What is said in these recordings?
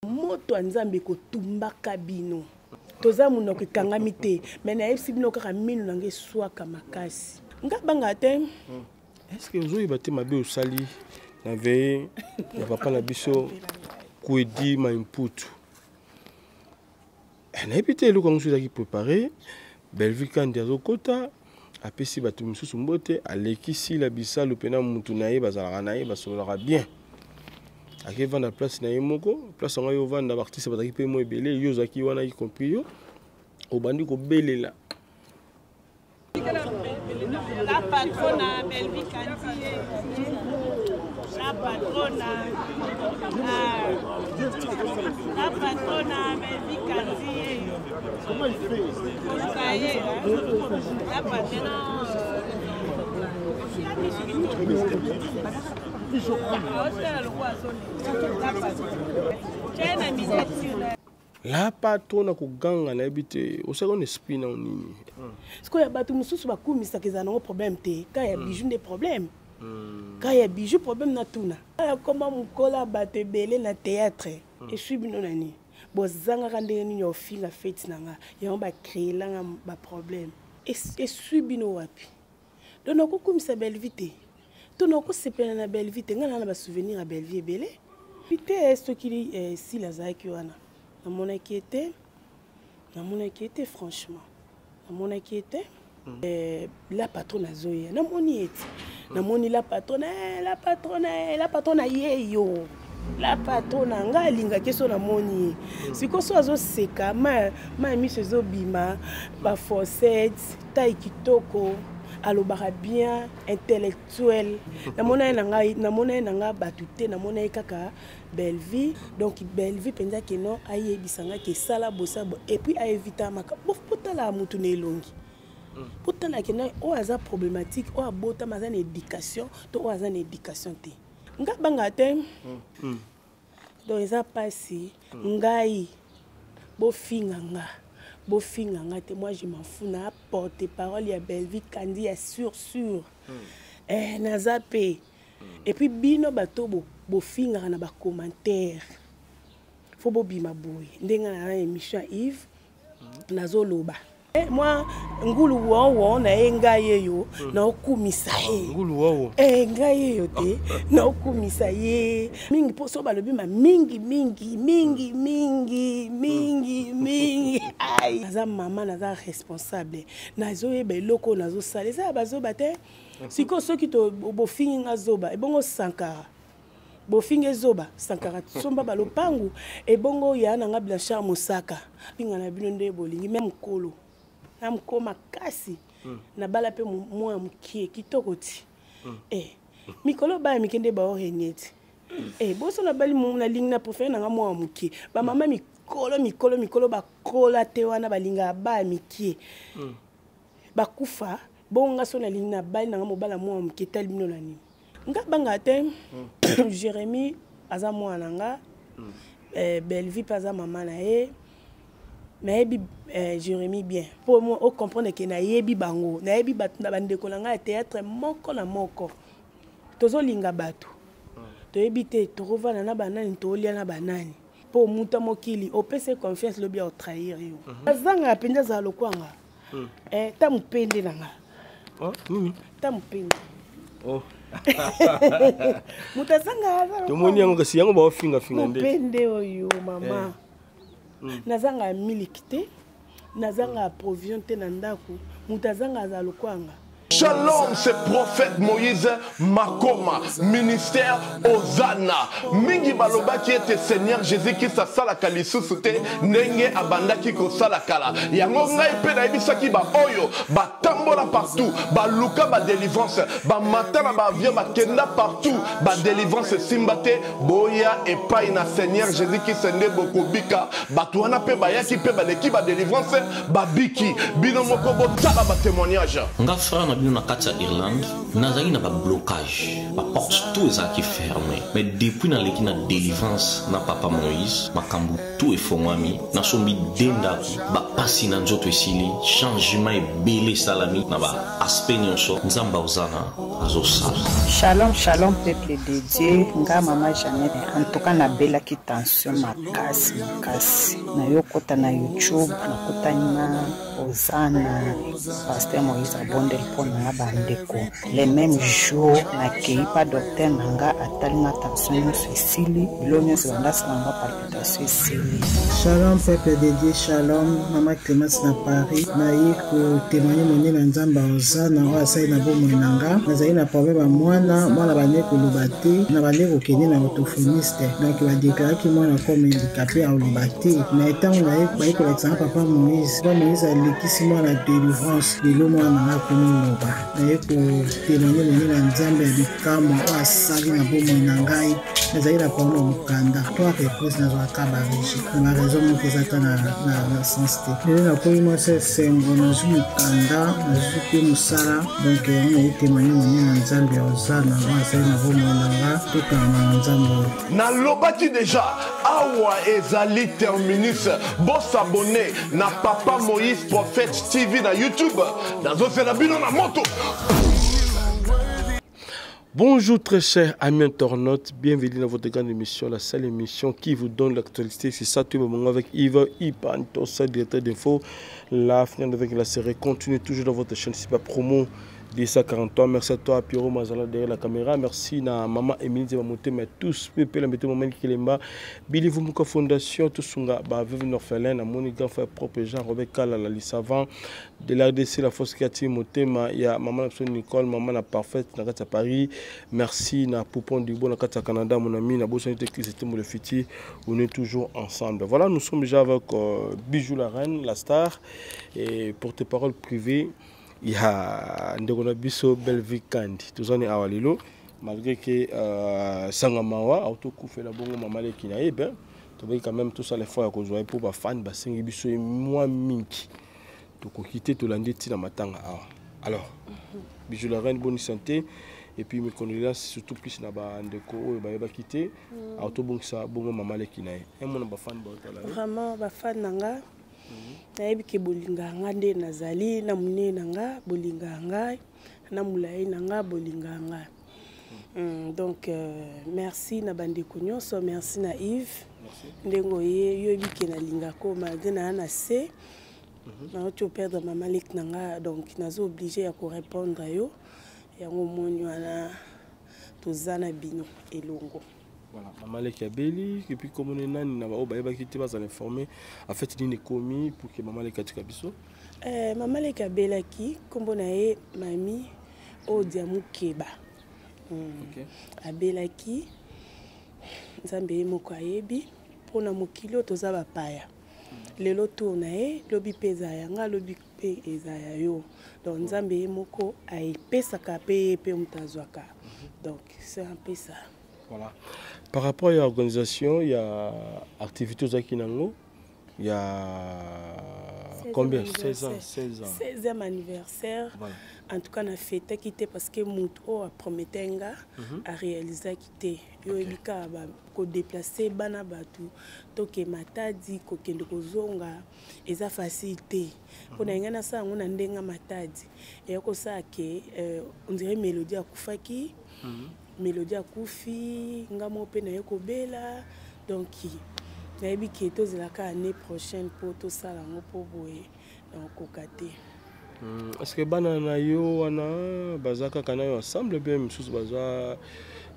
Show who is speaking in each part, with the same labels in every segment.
Speaker 1: Moto anzambe ko tumbaka bino. Toza munoko kangami te, mais na yebisi bino kaka minu nange swaka makasi. Nga banga te.
Speaker 2: Est-ce que vous avez mabe osali na veille ya papa na biso kuedi ma input. Na epité le kongo qui préparé Belleville kandi azokota apesi batu misusu mbote alekisi la bisalo pena mutu na ye bazalaka na ye basolaka bien. Ake vanda place na ye moko, place ngo yo vanda artiste bataki pe mo ebele yo zaki wana y compris yo. Obandi ko belela.
Speaker 3: La patrona Belleville kandi. La patrona. La patrona Belleville kandi.
Speaker 4: Comment il fait?
Speaker 3: La patrona.
Speaker 2: La patronne ko ganga na ebité o second esprit na nini.
Speaker 1: Ce que ya batu mususu bakumisa kezana ngo problème te, ka ya bijou des problèmes. Ka ya bijou problème na tuna. Comment mukola batebele na théâtre et suis bino nani. Bozanga kande ni yo finga fête nanga, ya ba créer la ba problème. Et suis bino wapi. Donc ko kumisa Belleville. Tout non se peine na Belleville, ngana na ba souvenir à Belleville belé. Pité est-ce qu'il si la zaki wana. Na mon inquiété franchement. Na mon inquiété la patronne Zoé. Na moni eti. Na moni la patronne yeyo. La patronne nga linga keso na moni. Siko so azo seka ma mi sezo bima ba fossette taille kitoko. Alobara bien intellectuel na mona nanga batute na mona kaka Belleville donc Belleville penza ke non ayebisanga ke sala bosabo et puis a éviter maka potala mutu ne longi potala ke non o aza problématique o abota mazana éducation to o aza éducation te nga banga te donc eza pasi ngai bo finganga. Moi je m'en fous na porte-parole ya Belleville kandi ya sûr nazape et puis bino bato bo finga na ba commentaire faut bo bima boy ndenga na émission Yves nazoloba moi ngulu wo na enga yeyo na okumisa ye
Speaker 2: ngulu wo
Speaker 1: enga yeyo te na okumisa ye mingi poso balobi ma mingi ai naza mama naza responsable nazo yeba eloko nazo sala eza bazoba te siko soki to bofingi ngazoba ebongo sankara bofingi zoba sankara somba balopangu ebongo ya nanga Blanchard Mosaka pinga na bino nde bolingi même kolo na mkoma kasi na bala pe moya mukie kitoko ti mikolo ba mikende ba orenyeti boso na bali mu na ligne na professeur na moya mukie ba mama mikolo ba kola te wana balinga ba mikie bakufa bonga so na ligne na bali na mobala moya mukie tal bino na nini nga banga te Jérémy aza mwana nga Belleville paza mama na ye mais Jérémy bien pour moi on comprendre que na yebi bango na yebi batu na bandeko na nga théâtre moko na moko tozo linga batu to yebi te to rovana na banani to lia na banani pour muta mokili opese confiance lo bien au trahir yo azanga penza za lokwanga ta mupende nanga ta mupende mutazanga
Speaker 2: to moni yango kasi yango ba finga nde
Speaker 1: mupende oyo mama nazanga milikite nazanga provision te na ndako mutazanga za lokwanga.
Speaker 4: Shalom, c'est prophète Moïse Makoma, ministère Ozana. Mingi baloba qui était Seigneur Jésus qui sa sala kalisusuté, nenge abanda ki ko sala kala. Yango ngai pe na ebisaki ba oyo, ba tambola partout, ba luka ba délivrance, ba matana ba via ba kenda partout, ba délivrance simbate, boya et pas na Seigneur Jésus qui sende bokobika, ba tuana pe ba yaki pe ba leki ba délivrance, ba biki, bino moko bo tala ba témoignage.
Speaker 5: Nga frère bino na kati ya Irlande nazali na ba blocage ba porte tout ça qui fermé mais depuis na leki na délivrance na papa Moïse makambu tout efongwami na sombi denda ba pasi na nzoto esili changement ebele salami na ba aspect nyonso nzamba ozana azosala.
Speaker 6: Shalom shalom peuple de Dieu nga mama Jeannette en tout cas na bela ki tension makasi na yokota na YouTube na kota na Ozana pasteur Moïse abondel pona bandeko les mêmes jours na keipa docteur nanga atalinga tension sisili bilonyo zanda sanga palpitation sisili.
Speaker 7: Shalom peuple de Dieu, shalom mama Clémence na Paris na yiko témoigner moni na nzamba Ozana wa sai na bomo nanga nazali na problème mwana bane kolobate na bane kokende na orthophoniste donc ba déclarer ki mwana comme handicapé à olobate na etango na ye ko l'exemple papa Moïse alekisi mwana délivrance lelo mwana na komiloba na ye ko témoigner moni na nzambe ya bikamo wa sali na bomo na ngai nazali na problème mokanda toi réponse na zwa kabariji na raison mokeza na sens te lelo na komi moi c'est sengo na zwa mokanda na zwa pe musala donc on a témoigné moni na nzambe Ozana wa sai na bomo na nga tukana na nzambe
Speaker 4: na lobaki déjà awa ezali terminus bon s'abonner na papa Moïse Prophète TV na YouTube dans la bino na moto.
Speaker 2: Bonjour très chers amis internautes, bienvenue dans votre grande émission, la seule émission qui vous donne l'actualité. C'est ça tout le moment avec Yves Ipantos, directeur d'info. La finale avec la série continue toujours dans votre chaîne, c'est pas promo. 1043, merci à toi Pierrot Mazala derrière la caméra, merci à maman Émilie Zemamoté, mais tous peuple la météo moment qui lemba Billy Vumuka Fondation tous sunga ba veuve orphelin na moni grand frère propre Jean Robert Kala la Lissavant de l'RDC la force créative Motema ya maman Nicole maman la parfaite na kata Paris, merci na Poupon du bon na kata Canada mon ami na Bossanité qui c'était le fiti, on est toujours ensemble. Voilà, nous sommes déjà avec Bijou la reine, la star et porte-parole privée. Il y a Ndegonabiso Belvikandi, tous en est à Walilo, malgré que Sangamawa, autocoufé la bonne maman de Kinaï, ben, tu vois quand même tout ça les fois que je vois pour ma fan, Bassingi Bisso et moi Minki. Tu peux quitter tout l'année dans ma tanga. Alors, Bijou la reine, bonne santé, et puis mes condoléances, surtout plus na ba ndeko oyo ba quitter, autobon ça bongo maman de Kinaï. Et mon ba fan
Speaker 1: vraiment ba fan nanga. Nayebi ke bolinga nga nde nazali na mune nanga bolinga nga na mulai nanga bolinga nga. Donc merci na bandeko nyonso, merci na Yves ndengo ye yobi ke na linga ko malgré na se na oto perdre maman lek nanga, donc nazo obligé ya ko répondre yo yango monyo na tozana bino elongo.
Speaker 2: Voilà, maman lek ya beli et puis comme on est nani na ba ba kiti ba informer en fait il est commis pour que maman lek atika biso
Speaker 1: maman lek ya belaki kombo na ye mami Odiamu Keba. OK abelaki nzambe moko ayebi pona mokilo toza bapaya lelo tourna ye lobi peza yanga lobi pe ezaya yo, donc nzambe moko aipesaka pe mutazwaka, donc c'est un peu ça.
Speaker 2: Voilà. Par rapport à l'organisation, il y a activités aux Akinango, il y a combien 16 ans
Speaker 1: 16e anniversaire. Voilà. En tout cas, on a fêté quitter parce que Mouto a promis à réaliser quitter. Yo ebika ba ko déplacer bana batu toke matadi ko kende ko zonga eza facilité. Pona ngana sa ngona ndenga matadi. Et ko sa ke on dirait mélodie akufaki. Mélodie akufi ngamo pe na yeko bela, donc nayebi ke tozelaka année prochaine pour tout ça la pour boye donc kokate.
Speaker 2: Est-ce que bana na yo wana bazaka kana yo ensemble bien msusu baza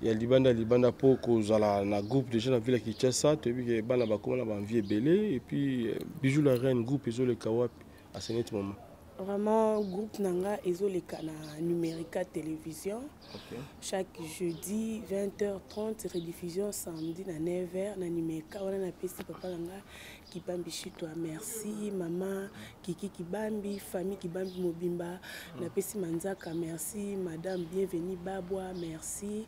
Speaker 2: ya libanda pour kozala na groupe déjà na ville ya Kinshasa, tu vu que bana bakoma na ba vie belé et puis Bijou la reine groupe ezo le kawapi à ce moment.
Speaker 1: Vraiment, groupe Nanga et le canal Numérica Télévision. Okay. Chaque jeudi, 20h30, rediffusion samedi à 9h. Na Numérica, on a un petit papa Nanga qui bambi chez toi. Merci, maman, Kiki Kibambi, famille Kibambi Mobimba. Na petit Manzaka, merci, madame, bienvenue, Babwa, merci.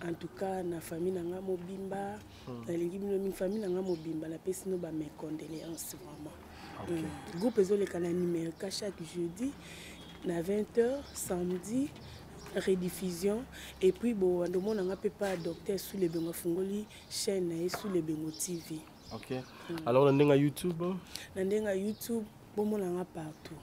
Speaker 1: En tout cas, na famille Nanga Mobimba. Na famille Nanga Mobimba, la petit nous ba mes condoléances vraiment. Okay. Groupe Ezo le canal numérique chaque jeudi na 20h samedi rediffusion et puis bon ndomo nanga pe pas docteur sous les bengo fungoli chaîne et sous les bengo TV.
Speaker 2: OK. Alors on est YouTube.
Speaker 1: Na YouTube bomonanga partout.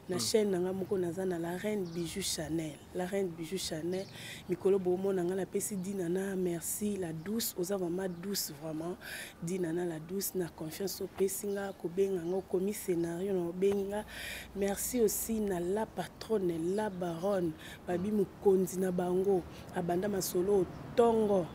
Speaker 1: Na chaîne nanga moko naza na la reine Bijou Chanel. La reine Bijou Chanel mikolo bomonanga la pesi dinana merci la douce oza vraiment douce vraiment dinana la douce na confiance au pesinga ko benga ngo komi scénario no benga merci aussi na la patronne la baronne babi mukonzi na bango abanda masolo tongo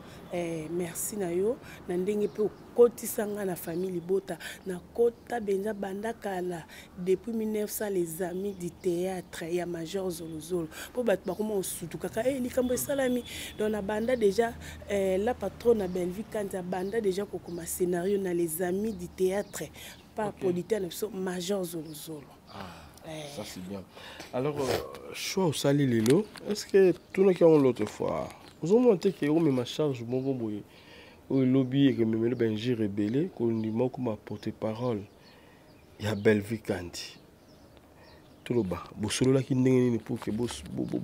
Speaker 1: merci na yo na ndenge pe kotisanga na famille Bota na kota benza banda kala depuis 1900 les amis du théâtre ya Major Zolozolo po bat bakoma osutu kaka likambo salami dans la banda déjà la patronne na Belleville quand ya banda déjà kokoma scénario na les amis du théâtre par producteur na Major Zolozolo.
Speaker 2: Ça c'est bien. Alors choix au sali lelo est-ce que tout le monde l'autre fois vous avez monté que on me charge bon boy au lobby et que me benji rebelle qu'on dit moi comme porte-parole il y a Belleville Kandi tout le bas bo solo la ki ndenge ni pour que bo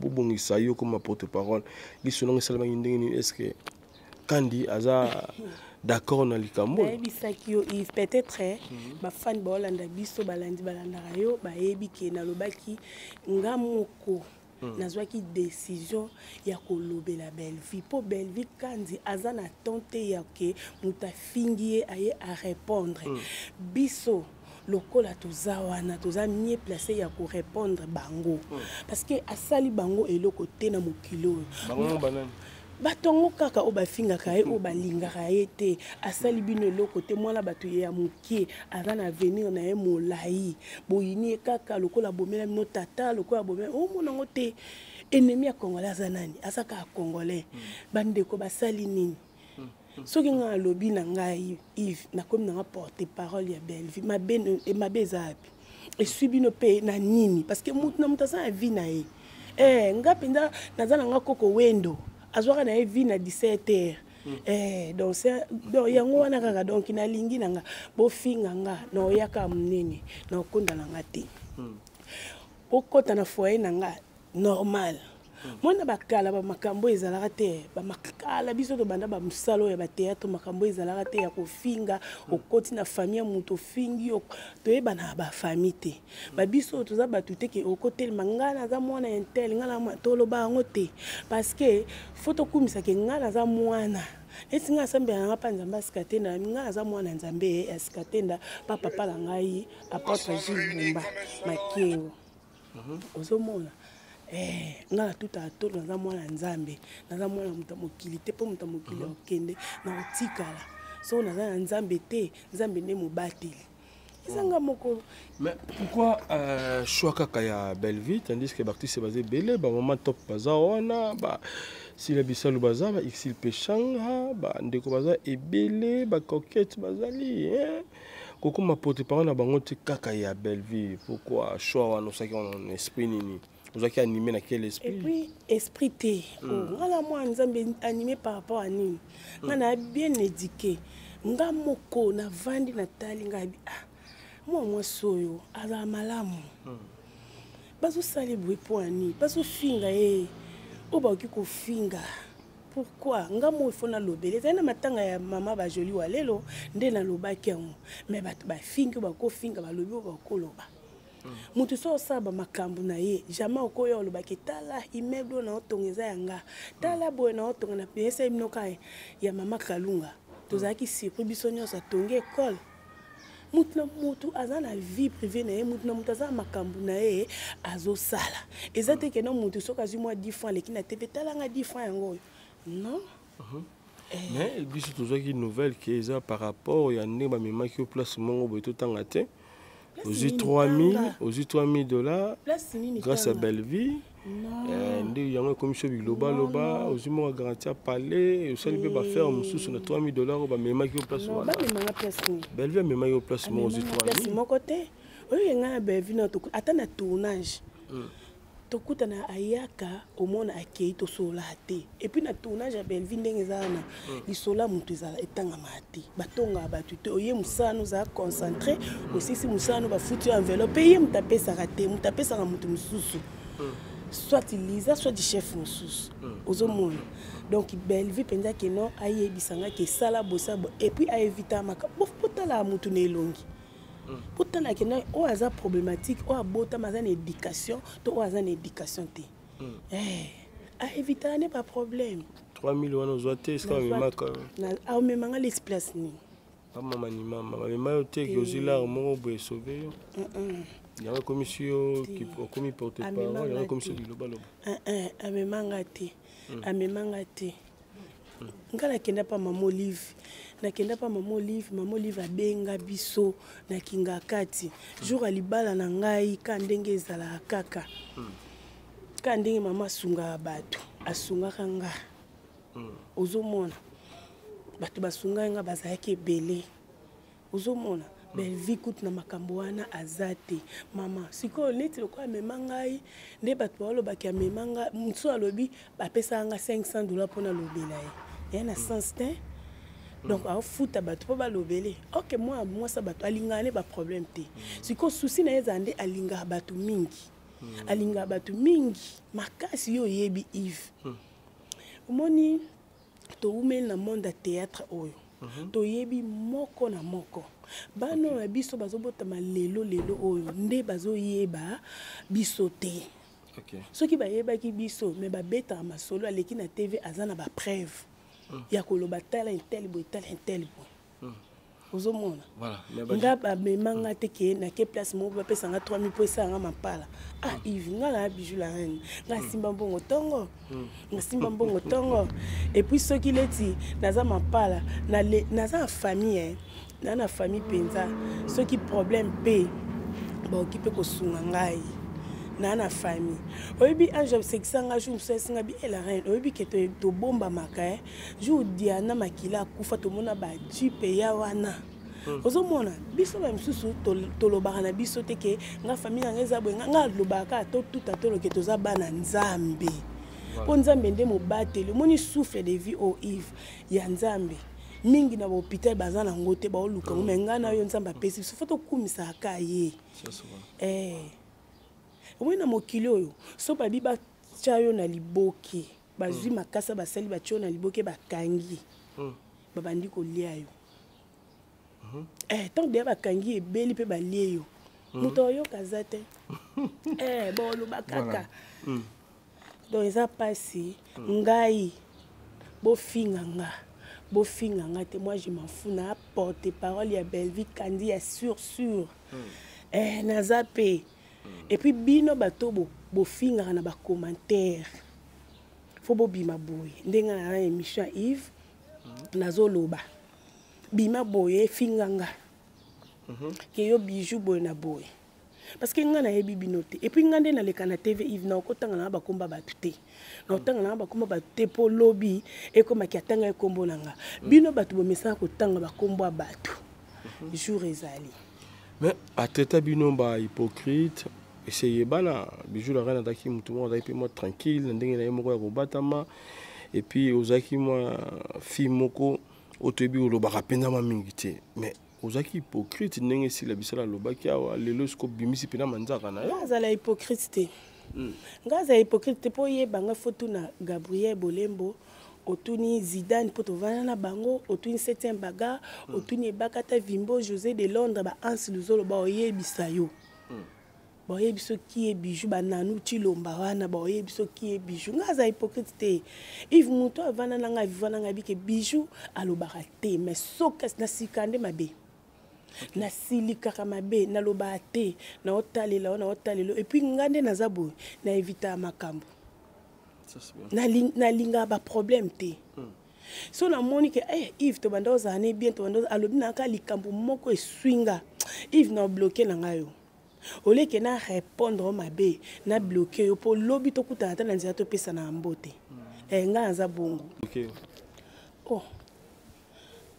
Speaker 2: bongisa yo comme porte-parole li solo ngisalama ndenge ni est-ce que Kandi aza d'accord na likambo
Speaker 1: bisaki yo peut-être ba fan ba Holanda biso balandi balanda yo ba yebi ke na lobaki ngamoko nazwaki décision ya kolobela Belleville po Belleville Kandi aza na tente ya ke mutafingi aye a répondre biso lokola toza wana toza mieux placé ya ko répondre bango parce que asali bango eloko te na mokilo
Speaker 2: bango banani
Speaker 1: batongo kaka o bafingaka ye o balingaka ye te asali bino eloko te mwana bato ya mokie aza na avenir na ye molai boyini kaka lokola bomela bino tata lokola bomela omonango te ennemi ya congolais aza nani aza kaka congolais bandeko basali nini soki nga alobi na ngai Yves nakomi nanga porte-parole ya Belleville mabe eza api esui bino mpe na nini parce que mutu na mutu aza na vi na ye nga mpenza naza na nga koko wendo azwaka na ye vi na 17h donc yango wana kaka donc nalingi nanga bofinga nga na oyaka munene na okonda nanga te okota na foyer nanga normal mwana bakala ba makambo ezalaka te ba makala biso to banda ba musalo ya ba théâtre makambo ezalaka te ya kofinga okoti na famille muto fingi toyeba na ba famille te ba biso toza batu te ke okotel mangana za mwana intel ngala tolo ba ngote parce que photo kumisa ke ngala za mwana esinga sambe nga panzamba sikatenda nga za mwana nzambe asikatenda papa pala ngai apôtre Jules Bumba makeo ozomona nga tout à tout naza mwana nzambe naza mwana muta mokili te po muta mokili okende na otikala so naza na nzambe te nzambe ne mobateli izanga moko.
Speaker 2: Mais pourquoi choix kaka ya Belleville tandis que l'artiste est basé belé ba moment top baza wana ba si la bisalu baza ba xil pechanga ba ndeko baza ebele ba coquette bazali koko ma porte-parole na bango te kaka ya Belleville pourquoi choix wana osaki en esprit nini vous avez animé dans quel esprit?
Speaker 1: Et puis, esprit T. Moi, nous sommes animés par rapport à nous. On a bien éduqué. On a moko, na vandi na tali, moi, soyo, ala malamu. Baso célébrer pour ani, baso finga oba kiko finga. Pourquoi? Ngamo il faut na lobele. C'est na matanga ya mama ba joli walelo, nde na lobaki yango. Mais ba finga ba ko finga ba lobi ba ko loba. Mutu so saba makambu na ye jamais okoyo olobaki tala immeuble na otongeza yanga tala boye na otonga na pesa imnoka ya mama Kalunga tozaki surpris biso nyonso atongi école mutu aza na vie privée na ye mutu na mutu aza makambu na ye azosala eza te ke no mutu soki azwi mwa 10 francs leki na TV talanga 10 francs yango non.
Speaker 2: Mais biso tozwaki nouvelle que eza par rapport ya nde bamemaki yo place mongo boye totanga te aux $3,000 grâce à Belleville. Il y a un commission de global loba aux humains garantir parler au sein de faire un sous sur $3,000 au bas mais maquillé au placement. Belleville mais maquillé au placement aux $3,000.
Speaker 1: Mon côté, oui il y a un Belleville na attend un tournage. Tokuta na ayaka au monde akei to sola te et puis na tournage à Belleville ndenge zana lisola mutu ezala etanga mati batonga batu te oye musano za concentré aussi si musano ba futu enveloppe ye mutapesa raté mutapesa ka mutu mususu soit Lisa soit du chef mosusu ozomona donc Belleville penza ke non ayebisanga ke sala bosa et puis a éviter maka potala mutu na elongi potala ke non o aza problématique o abota mazana éducation to o aza na éducation te a éviter n'est pas problème
Speaker 2: 3000 wana ozwate ska memaka
Speaker 1: na memanga l'espace ni
Speaker 2: pas maman ni maman mais mayote que ozila mo bo sauver il y a une commission qui comme porte-parole il y a une commission du global
Speaker 1: a memanga te ngala kenda pa maman Olive nakenda pa maman Olive abenga biso na kinga kati jour alibala na ngai ka ndenge ezala kaka ka ndenge mama sunga bato asunga kanga ozomona bato basunga nga bazalaki ebele ozomona Belleville kutu na makambo wana azate mama sikoyo neti lokola amema ngai nde bato balobaki amema nga mosusu alobi bapesaka nga $500 mpona lobela ye ya na sens te donc aofuta bato mpo balobele ok mwasa bato alingaka ne baproblème te sikoyo susi na ye eza nde alingaka bato mingi alingaka bato mingi makasi yo oyebi Yves omoni toumeli na monde ya théâtre oyo toyebi moko na moko bano na biso bazobotama lelo oyo nde bazoyeba biso te soki bayebaki biso me babetaka masolo aleki na TV aza na bapreuve ya koloba tala intel boy ozomona nga bamemanga te ke nake place moko bapesanga 3000 po esanga mapala Yves nga na bijou la reine nga simba mbongo tongo et puis soki leti naza mapala naza na famille na famille penza soki problème pe baokipe kosunga ngai na famille oyebi ange sekisanga jour mosusu bi la reine oyebi ke tobomba maka jour Diana makila akufa tomona bajipe ya wana ozomona biso bamisusu tolobaka na biso te ke nga famille nanga eza boye nga alobaka totuta toloke toza bana nzambe mpo nzambe nde mobateli omoni souffle de vie o Yves ya nzambe mingi na bahôpital baza nango te baoluka ngo me nga na yo nzambe apesi biso fo tokumisaka ye omoni na mokili oyo so babi batya yo na liboke bazwi makasa basali batya yo na liboke bakangi babandi kolia yo tant deya bakangi ebeli mpe balie yo moto oyoka aza te boloba kaka donc eza mpasi ngai bofinga nga te moi je m'en fous na porte parole ya Belleville Kandi ya sûr naza pe et puis bino bato bofingaka na bacommentaire fo bobima boye ndenge na émission Yves nazoloba bima boye finganga ke yo bijou boye na boye parce que nga na yebi binote et puis nga nde na leka na TV Yves na okotanga na bakomba bato te na otanga na bakomba bato te po lobi ekomaki atanga ekombo nanga bino bato bomesaka kotanga bakombo bato jour ezali
Speaker 2: mais ateta bino ba hypocrite essayez bana bijou la reine ataki mutu mo azaki moi tranquille ndenge na ye moko ya kobatama et puis ozaki moi fille moko otebi olobaka pendama mingi te mais ozaki hypocrite ndenge esila bisala alobaki awa lelo siko bimisi mpena manzaka na yo
Speaker 1: azala hypocrite te nga azala hypocrite te mpo yebanga fotu na Gabriel Bolembo otuni Zidane mpo tovanda na bango otuni 7e baga otuni ebakata Vimbo José de Londres ba Anse Luzolo baoyebisa yo baoyebi soki ye bijou bananu Chilomba wana baoyebi soki ye bijou nga azala hypocrite te Yves moto avanda na nga vivana nga bike bijou alobaka te mais soki na sikande mabe na silikaka mabe naloba te na otalela et puis nga nde naza boye na évita makambo na linga ba problème te so na moni ke Yves to banda ozane bien to banda alobi na ka likambo moko eswinga Yves na bloquer na ngayo oleke na répondre mabe na bloquer yo po lobi to kutana ta na nzela to pesa na mbote nga naza bongo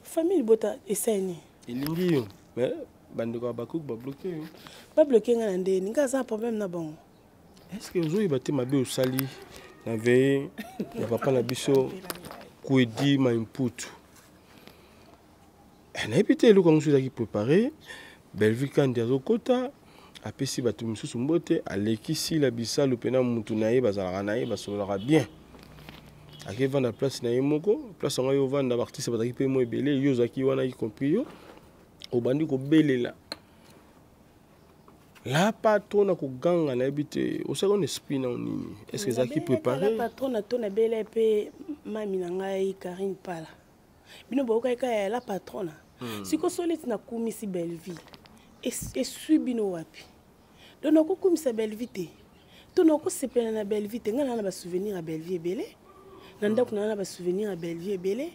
Speaker 1: famille bota eseni
Speaker 2: ilingi yo mais bandeko bakouk ba bloquer yo
Speaker 1: ba bloquer nga na ndeni nga za problème na bongo
Speaker 2: est-ce que ozoyi bate mabe osali na veille ya papa na biso Kwedi Maimputu nayebi te eloko yango so ezalaki préparé Belleville Kandi azokota apesi bato misusu mbote alekisi la bisalo pena mutu na ye bazalaka na ye basololaka bien akevanda place na ye moko place yango yo ovanda baartiste bazalaki mpe mo ebele yo ozalaki wana y compris yo obandi kobelela la patron na koganga na yebi te osaka na esprit na nini est-ce que ezalaki préparé
Speaker 1: la patron na to na bele mpe mami na ngai Karine Pala bino bokaka ya la patron siko soliti na kumisi Belleville esui bino wapi donc nakokumisa Belleville te to nakosepela na Belleville te nga na ba souvenir ya Belleville ebele na ndako na ba souvenir ya Belleville ebele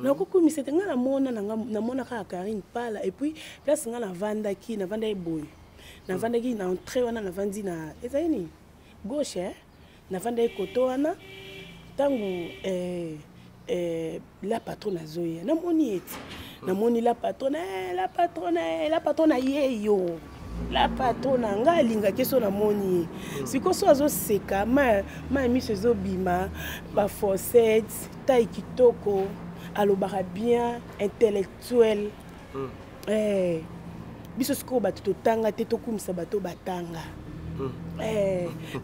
Speaker 1: nakokumisa te nga namona kaka Karine Pala et puis place nga navandaki boye navandaki na entrée wana navandi na ezali nini gauche navandaki koto wana ntango la patronne azoya namoni eti namoni la patronne yeyo la patronne nga alingaki so namoni sikoso azoseka ma miso ezobima bafossette taille kitoko alobaka bien intellectuel biso sikoyo bato totanga te tokumisa bato batanga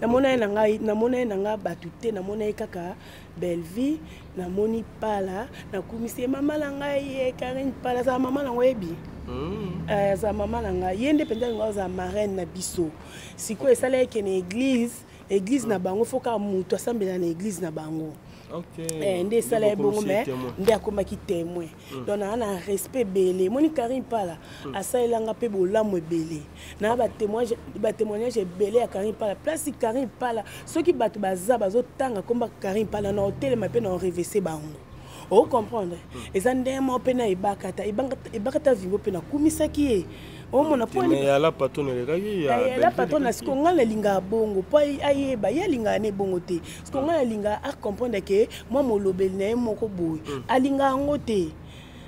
Speaker 1: namona ye na nga bato te namona ye kaka Belleville namoni Pala nakumisi mama na ngai ye Karine Pala za mama na ngoyebi za mama na ngai ye nde penza ngo za marraine na biso sikoyo esala yeke na église na bango foka mutu asambela na église na bango nde esala ye bongo me nde akomaki témoin donc na respect ebele moni Karine Pala asalelanga mpe bolamu ebele na batémoignage ebele ya Karine Pala place Karine Pala soki bato baza bazotanga komba Karine Pala na otelema mpe na orevese bango o comprendre eza ndemo mpe na ebakata vingo mpe nakumisaki ye omona
Speaker 2: mais la patronne elekaki
Speaker 1: la patronne siko nga nalinga bongo po ayeba ye alinga ne bongo te siko nga nalinga a comprendre que moi molobeli na ye moko boye alinga yango te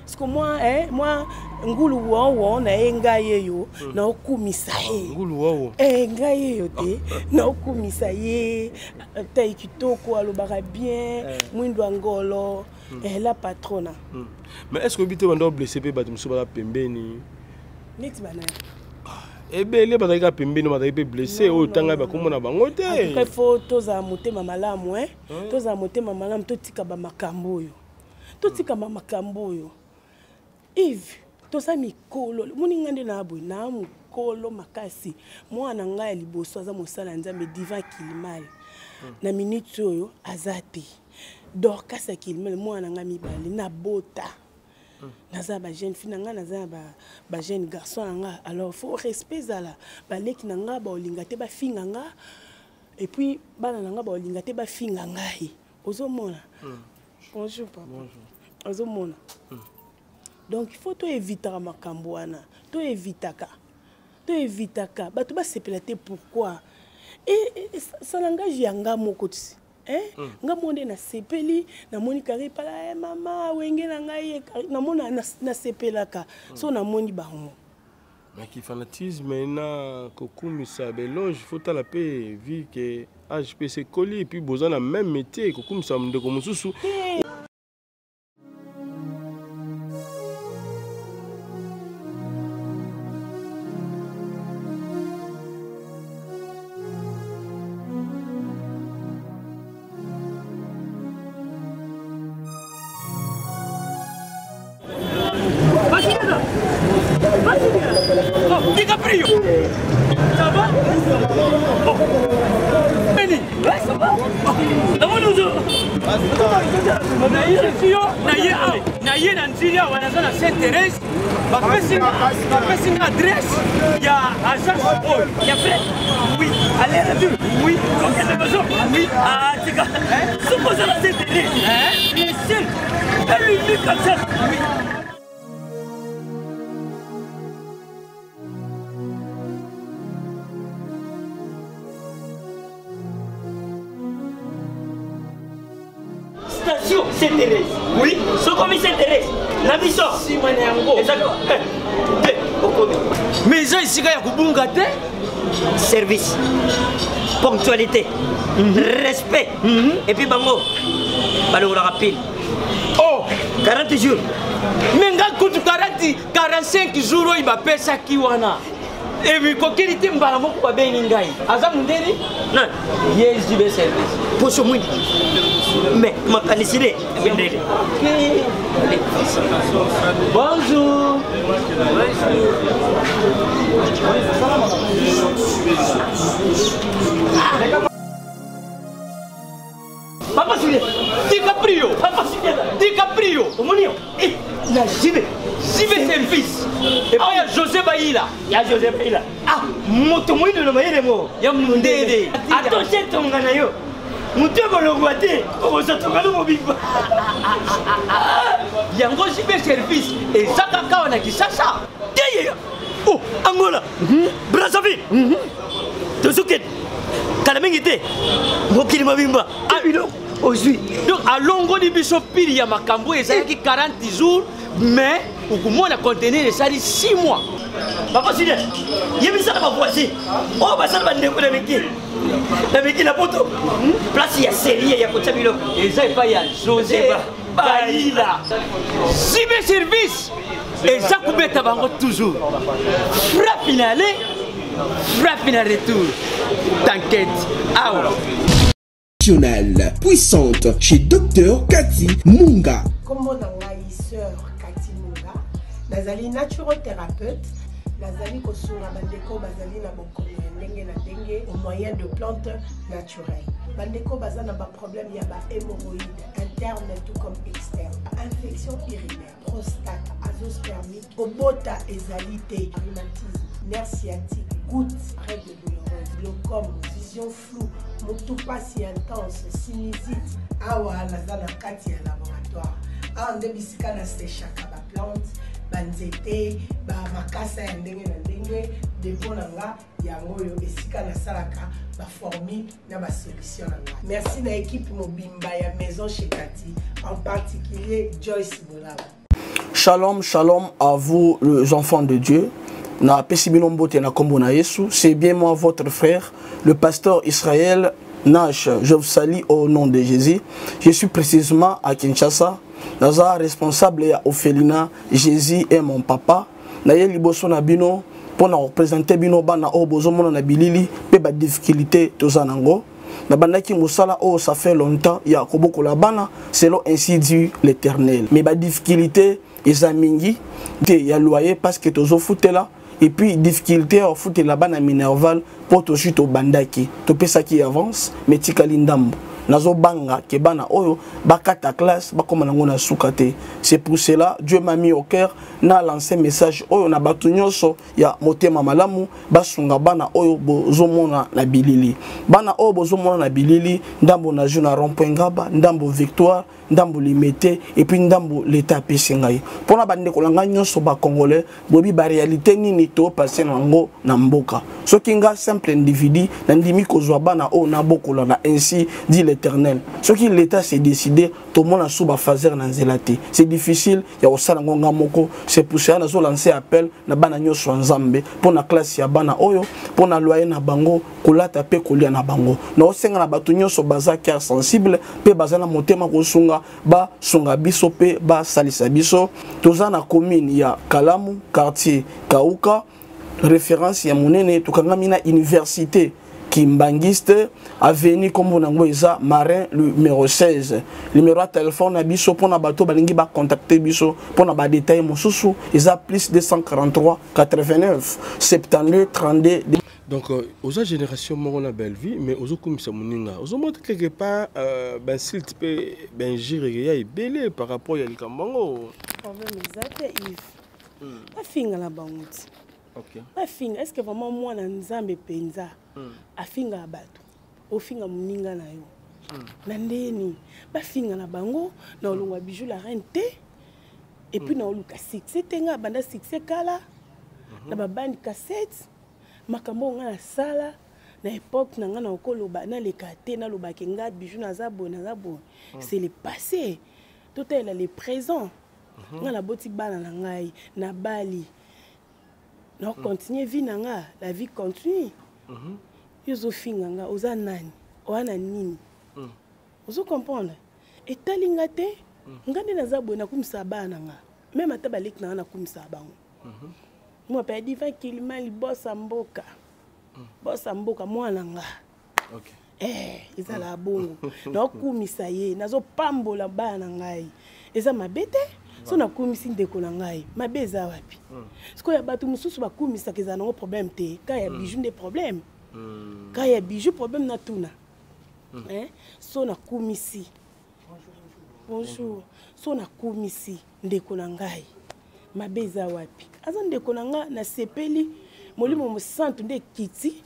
Speaker 1: siko moi ngulu wawo na ye ngai yeyo na okumisa ye
Speaker 2: ngulu wawo
Speaker 1: ngai yeyo te na okumisa ye taille kitoko alobaka bien mwindo ngolo la patronne
Speaker 2: mais est-ce que bité bando blessé pe bato musu bala pembeni
Speaker 1: neti bana
Speaker 2: ebele bazalaki pembeni bazalaki mpe blessé oyo tanga bakomona bango te
Speaker 1: fo tozala motema malamu tozala motema malamu totika bamakambo oyo Yves toza mikolo moninga nde na boye na mokolo makasi mwana ngai ya liboso aza mosala nzambe divan Kilimali na minute oyo aza te Dorcas ya Kilimali mwana ngai mibale na bota naza ba jeune fille nanga naza ba jeune garçon nanga alors faut respect zala baleki nanga ba olinga te ba finga nga et puis bana nanga ba olinga te ba finga ngai ozomona bonjour papa bonjour ozomona donc il faut to éviter makambo wana to évitaka bato ba sepela te pourquoi et ça langage yanga moko tsi nga monde na sepeli na moni Karine Pala mama wenge na ngai na mona na sepelaka so na moni bango
Speaker 2: mais qui fanatisme na kokumisa beloge faut tala pe vie que HPC colis et puis besoin na même métier kokumisa ndeko mususu
Speaker 8: DiCaprio, ça va? Oh. Benny, ouais, ça va? naye na nzilia wanaza na Sainte-Thérèse bapesi nga adresse ya agence oil ya fait oui allez la ville oui donc il y a besoin oui ah tika suppose la Sainte-Thérèse bien sûr elle lui dit comme ça oui. Station Sainte-Thérèse. Oui. Ce commis Sainte-Thérèse. La mission. Si moi n'ai exactement. Mais ça ici il y a kubunga te. Service. Ponctualité. Respect. Et puis bango. Balo rapide. Oh, 40 jours. Mais nga kutu 45 jours il va payer ça qui wana. Et puis, coquille, il m'a dit que ben ngai. Azam ndeni? Non. Yes, du service.
Speaker 9: Pour ce monde. Mais, ma canicile, vendez.
Speaker 8: Bonjour. Papa Sule, DiCaprio, Papa Sule, DiCaprio, Omonio, la Jibe service. Et puis il y a José Baïla. Il y a José Baïla. Ah, motomoïde de l'Omaïremo. Il y a Mundede. Attention, ton ganayo. Moutou le guaté, on va se trouver le mobile. Il y a un gros Jibe service. Et ça, caca, on a dit ça. Oh, Angola, Brazzaville, Tozuket, Kalamengite, Mokili Mabimba. Ah, une autre. Aujourd'hui. Donc, à longo de Bishopil, il y a ma cambo et ça y a 40 jours, mais au moins la contenir ça dit 6 mois. Papa Sile, il y a mis ça dans ma voiture. Oh, bah ça va me la meki la poto. Place il y a série, il y a côté bilo. Et ça il pas y a José Baïla. Cyber service. Et ça coupé tabango toujours. Frappe finale, frappe finale retour. T'inquiète. Ah
Speaker 10: puissante chez Dr Cathy Munga.
Speaker 1: Comme mon sœur Cathy Munga, nazali naturothérapeute, nazali kosura bandeko bazali na bokomi ndenge na ndenge au moyen de plantes naturelles. Bandeko bazana ba problème ya ba hémorroïdes interne tout comme externe, infection urinaire, prostate, azoospermie, obota ezalité, rhumatisme, nerf sciatique, gouttes, règles douloureuses, glaucome, vision floue, motupa si intense, sinusite. Awa nazana kati ya laboratoire. Awa nde bisika na séchaka ba plante, banzete, ba makasa ya ndenge na ndenge, depo na nga yango yo esika na salaka ba formule na ba solution na nga. Merci na équipe mobimba ya maison chez Cathy, en particulier Joyce Bolaba.
Speaker 11: Shalom, shalom à vous les enfants de Dieu. C'est bien moi votre frère, le pasteur Israël Nash. Je vous salue au nom de Jésus. Je suis précisément à Kinshasa. Naza responsable à Ophelina. Jésus est mon papa. Naye liboso na bino pour représenter bino bana o bozomo na bilili pe ba difficulté tozanango. Na bandaki musala o ça fait longtemps ya koboko la bana selon ainsi dit l'Éternel. Mais ba difficulté ezamingi te ya loyer parce que tozo foutela. Et puis, difficulté à foutre la banane minerval pour tout suite au bandaki. Tout ça qui avance, mais tikalindambo. Nazo banga ke bana oyo bakata classe bakoma nango na sukate. C'est pour cela Dieu m'a mis au cœur na lancé message oyo na batu nyonso ya motema malamu basunga bana oyo bozomona na bilili. Bana oyo bozomona na bilili ndambo na juna rond-point Ngaba, ndambo Victoire, ndambo Limete et puis ndambo l'état pesingai. Pona bande kolanga nyonso ba congolais bobi ba réalité nini to passer nango na mboka. Soki nga simple individu na ndimi kozwa bana oyo na bokola na ainsi dit l'Éternel. Ce qui l'État s'est décidé, tout le monde a souba fazer na zelate. C'est difficile, il y a aussi ngonga moko. C'est pour ça que nous lancé appel na bana nyoso nzambe pour na classe ya bana oyo, pour na loyer na bango, kolata pe kolia na bango. Na osenga na batu nyoso baza cœur sensible, pe baza na motema kosunga ba sunga biso pe ba salisa biso. Toza na commune ya Kalamu, quartier Kauka, référence ya monene tukanga mina université Kimbangiste, avenue comme on a Marin, le numéro 16. Le numéro de téléphone à Bisso pour na bateau balingi ba contacter Bisso pour na ba détail mon sous ils a plus 243 89 72 32.
Speaker 2: Donc aux générations morona belle vie mais aux comme ça moninga aux montre quelque part ben s'il peut ben gérer ya belé par rapport à likambango.
Speaker 1: Problème exact Yves. Pas finga la bangout.
Speaker 2: OK.
Speaker 1: Pas finga est-ce que vraiment moi na nzambe penza afinga bato ofinga muninga na yo na ndeni bafinga na bango na olongwa bijou la rente et puis na oluka succès tenga banda succès kala na babandi cassette makambo nga na sala na époque na nga na okoloba na lekate na lobaki nga bijou na zabo c'est le passé tout est là le présent nga na boti bana na ngai na bali na continuer vie na nga la vie continue. Yozo finganga oza nani oana nini ozo comprendre etalinga te ngande na zabo na kumisa bana nga même ata balek na kumisa bango Moi pe Divin Kilimali bossa mboka. Bossa mboka mwana nga.
Speaker 2: OK.
Speaker 1: Eza la bongo. Na kumisa ye, nazo pambola bana ngai. Eza mabete. So na kumisi ndeko na ngai. Mabeza wapi? Siko ya batu mususu ba kumisa keza na problème te. Ka ya bijou des problèmes. Ka ya bijou problème na tuna. So na kumisi. Bonjour. So na kumisi ndeko na ngai. Mabeza wapi? Aza ndeko na nga na sepeli molimo mo santu nde kiti.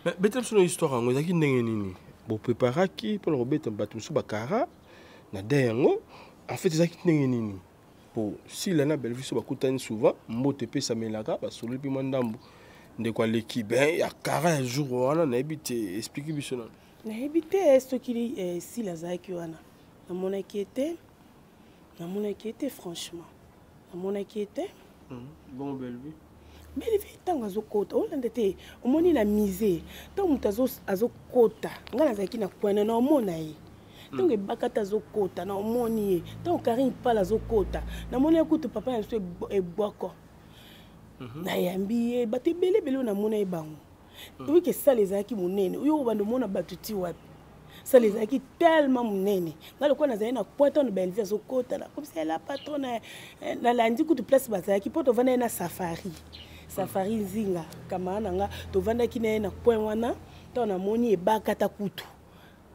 Speaker 2: Mais betem sur histoire ngo ezaki ndenge nini? Bo préparaki pour le betem batu mususu bakara na dengo. En fait ezaki ndenge nini? Pour si la na belle vie so bakutani souvent mbote pe samelaka ba solo pi mandambu ndeko l'équipe ya kara ya jour wana na ebité expliquer biso na.
Speaker 1: Na ebité ce qui si la zaki wana. Na mon inquiété. Na mon inquiété franchement. Na mon inquiété.
Speaker 2: Bon belle vie.
Speaker 1: Belle vie tango azokota olanda te omoni na misé tango mutu azokota nga nazalaki na kwana na omona ye tango ebakata azokota na omoni ye tango Karim Pala azokota namoni ye kutu papa na biso ebwako nayambi ye bato ebelebele namona ye bango oyoki esala ezalaki monene oyo obanda omona bato ti wapi sala ezalaki tellement monene nga lokola nazali na pointe na Bellevue azokota na komisa la patron nalandi kutu place bazalaki mpo tovanda ye na safari nzinga kamara na nga tovandaki na ye na point wana ntango namoni ebakata kutu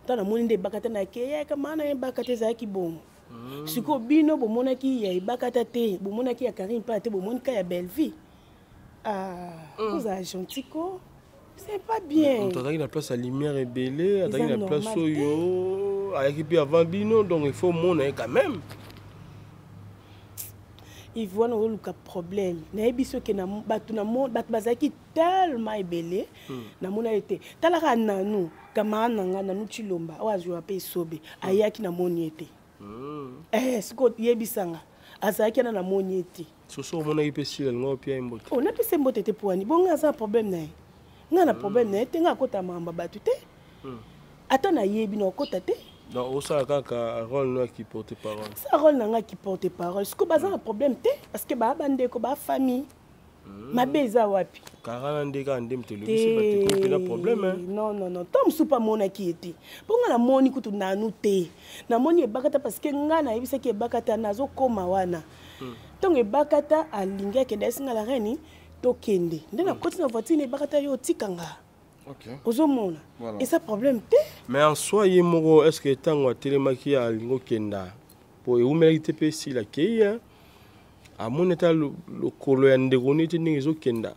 Speaker 1: ntango namoni nde ebakata na ke ye kamara na ye ebakata ezalaki bongo sikoyo bino bomonaki ya ebakata te bomonaki ya Karim Pala te bomonika ya Bellevue ozala gentil ko c'est pas bien.
Speaker 2: Tu as la place à lumière et belé, tu as la place au avec puis avant bino donc il faut monter quand même.
Speaker 1: Il voit no le problème. Na ebiso ke na batu na monde batu bazaki tellement belé na mona été. Talaka nanu kamana nga nanu chilomba wazwa pe sobe ayaki na moniete. Scott yebisanga azaki na moniete.
Speaker 2: Soso mona ipesi ngo pia mbote.
Speaker 1: On a pese mbote te poani. Bon nga za problème na. Nga na problème na te nga kota mamba batu te. Ata na yebi na kota te.
Speaker 2: Donc au ça kaka rôle no qui porte parole.
Speaker 1: Ça rôle na nga qui porte parole. Ce que baza un problème te parce que ba bande ko ba famille. Mabeza wapi.
Speaker 2: Karana ndeka ndem te le bisi ba te ko problème hein.
Speaker 1: Non. Tom soupa mona qui était. Pour nga na moni kutu nanu te. Na moni e bakata parce que nga na yebisa ki e bakata nazo koma wana. Tonge bakata alinga ke desinga la reni tokende. Ndena koti na voiture e bakata yo tikanga.
Speaker 2: OK.
Speaker 1: Ozomona. Voilà. Et ça problème te.
Speaker 2: Mais en soi yemoro est-ce que tango telemaki a lingo kenda pour eumelite pe si la keya a moneta le kolo ya ndegoni te ningezo kenda.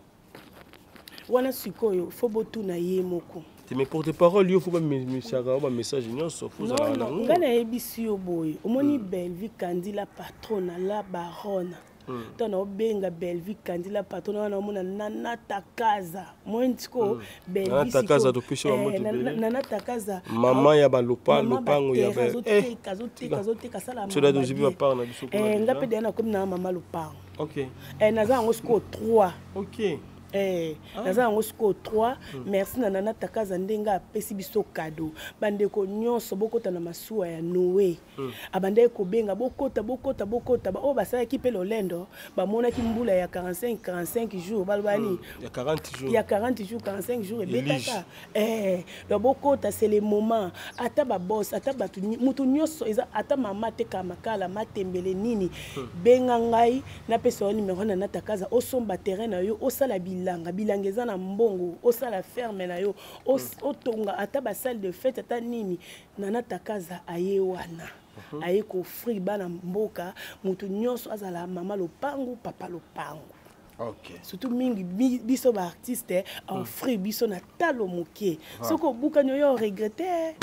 Speaker 1: Wana sikoyo faut botu na yemoko.
Speaker 2: Te me porte-parole yo faut pas message nyonso faut za na.
Speaker 1: Non, ngana ebisi yo boy. Omoni Bellevue Kandi la patronne la baronne. Tona obenga Bellevue Kandi la patronne na mona nana takaza. Montiko Bellevue.
Speaker 2: Nana takaza to pisho moto bele.
Speaker 1: Nana takaza.
Speaker 2: Mama ya ba lopango ya ba.
Speaker 1: Kazoteka sala mama.
Speaker 2: Cela doit pas par na biso.
Speaker 1: Ngape de na comme na mama lopango.
Speaker 2: OK.
Speaker 1: Naza ngo 3.
Speaker 2: OK.
Speaker 1: Naza ngo 3. Merci na nana takaza ndenga apesi biso cadeau. Bandeko nyonso bokota na masuwa ya Noé. Abande ko benga bokota ba o basala kipe lolendo ba mona ki mbula ya 45 jours balbani.
Speaker 2: Ya 40 jours.
Speaker 1: Ya 40 jours 45 jours ebetaka. Le bokota c'est le moment ata ba boss ata batu mutu nyonso eza ata mama te kamakala matembele nini benga ngai na pesa numéro na nana takaza osomba terrain na yo osala bilanga eza na mbongo osala ferme na yo otonga ata ba salle de fête ata nini nana takaza aye wana aye ko free bana mboka mutu nyonso azala mama lopango papa lopango.
Speaker 2: OK.
Speaker 1: Surtout mingi biso ba artiste offrir biso na talo moké. Soko buka nyo regretter.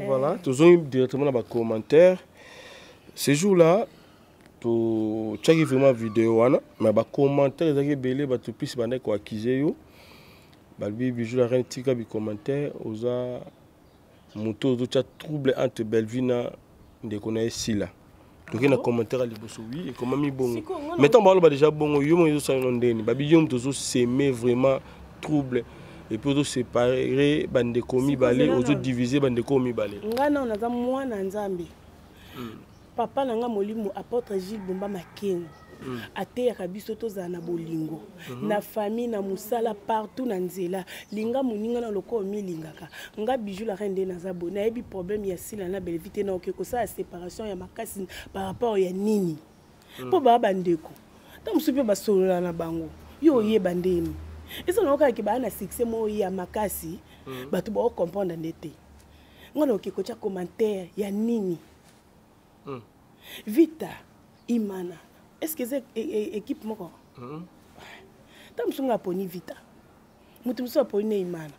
Speaker 2: Voilà, toujours directement dans ba commentaire. Ce jour-là to check vraiment vidéo wana mais ba commentaire ezaki belé ba to pisi bande ko accuser yo. Ba bijou la reine tika bi commentaire oza moto to trouble entre Bellevue na ndeko na esila. Donc il y a un commentaire à liboso oui et comment mi bon. Mettons ba déjà bon yo mo yo sa ndeni ba bijou to s'aimer vraiment trouble et puis to séparer bande komi balé aux autres diviser bande komi balé.
Speaker 1: Ngana on a mwana nzambe. Papa nanga molimo apôtre Gilles Bomba Makengo ateyaka biso tozala na bolingo na famille na musala partout na nzela linga moninga na loko milingaka nga Bijou la reine de naza bo nayebi problème ya sila na belle vite na okeko sa séparation ya makasi par rapport ya nini po ba bandeko ta musupe basolola na bango yo yeba ndeni eza naoka ki ba na succès mo ya makasi bato ba comprendre ndete ngana okeko cha commentaire ya nini Vita Imana est-ce que c'est équipe moko tam sunga poni Vita mutu muso poni Imana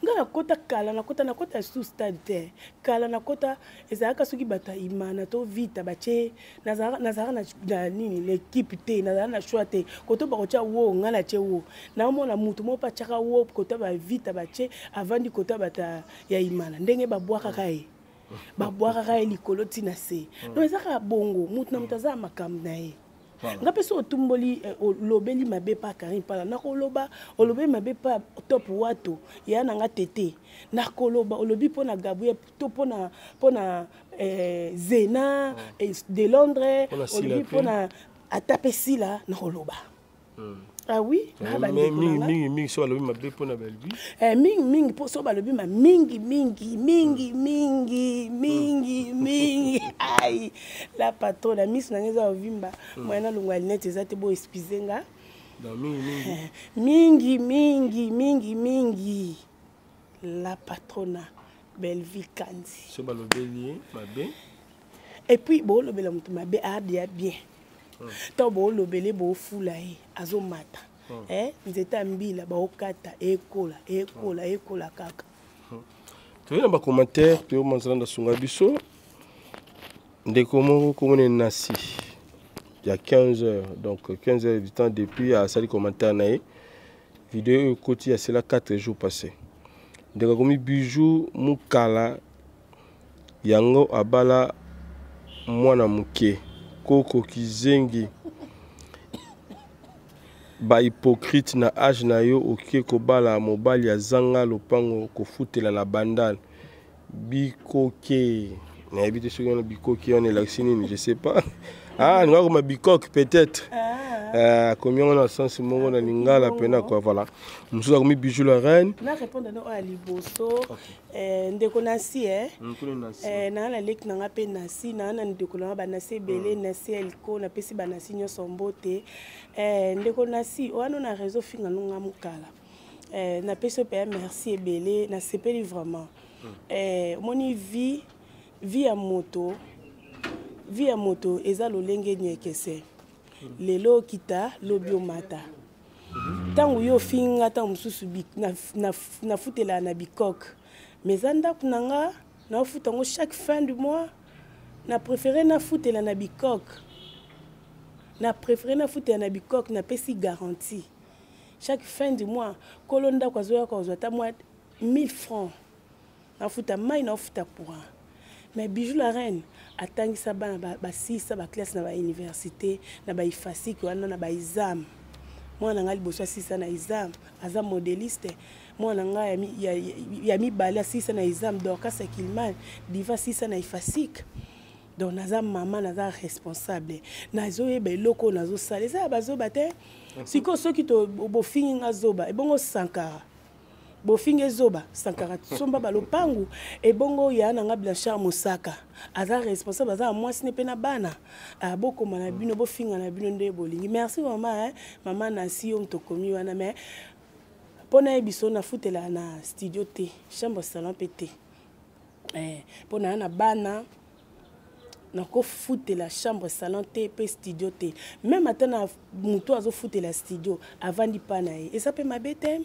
Speaker 1: ngana kota kala na kota sous stade te kala na kota ezaka soki bata Imana to Vita bache nazara na nini l'équipe te nazara na choix te koto ba kocha wo ngana che wo na mona mutu mo pa chaka wo kota ba Vita bache avant di kota bata ya Imana ndenge ba bwaka kai ba bwaka likolo tina se no ezaka bongo mutu na mutaza makam na ye nga peso otumboli lobeli mabe pa Karim pala na koloba olobe mabe pa top wato ya na nga tete na koloba olobi pona Gabriel to pona Zena de Londres olobi pona atapesila na koloba. Ah oui,
Speaker 2: mingi so balobi mabe pona belbi
Speaker 1: mingi po so balobi ma mingi ai la patronne miss na ngeza ovimba mwana lungwa linete zate bo espizenga mingi la patronne Belleville Kandi
Speaker 2: so balobeli mabe
Speaker 1: et puis bo lobela mutu mabe adia bien to bo lobele bo fula e azomata nzeta mbila ba okata ekola kaka
Speaker 2: tu na ba commentaire pe o manzala sunga biso ndeko moko komone nasi il y a 15 heures donc 15 heures du temps depuis à sali commentaire nae vidéo koti ya cela 4 jours passés ndeko komi Bijou mukala yango abala mwana muke koko kizengi ba hypocrite na âge na yo okie kobala mobali ya zanga lopango kofutela na bandal bikoke na habite soki na bikoke on est je sais pas on va comme bikoke peut-être combien on a sens mongo na lingala pena quoi voilà mususu comme Bijou la reine
Speaker 1: na répondre no a liboso ndeko nasi na la lek na ngape nasi na ndeko na ba nasi belé nasi elko na pesi ba nasi nyoso mbote ndeko nasi wana na réseau finga nunga mukala na pesi pe merci ebele na sepeli vraiment moni vie ya moto eza lolenge nyekese lelo kita lobio mata tangu yo finga ta mususu na futela na bikok mezanda kunanga na futango chaque fin du mois na préféré na futela na bikok na pesi garantie chaque fin du mois kolonda kwa zoya ta mois 1000 francs na futa mai na futa courant. Mais Bijou la reine atangisa bana ba sisa ba classe na ba université na ba ifasiki wana na ba exam mwana ngali boso sisa na exam aza modéliste mwana nga ya mi bala sisa na exam Dorcas Kilman diva sisa na ifasiki donc naza maman naza responsable nazo yeba eloko nazo sala eza bazoba te siko soki to bofingi nga zoba ebongo Sankara bofinge zoba Sankara somba balopangu ebongo ya na nga Blanchard Mosaka aza responsable aza mwasi ne pena bana abokoma na bino bofinga na bino nde bolingi merci maman maman nasi yo mtokomi wana mais pona ebiso na futela na studio te chambre salon pété pona na bana na ko futela chambre salon te pe studio te même atana muto azo futela studio avant di pana et ça peut m'abete.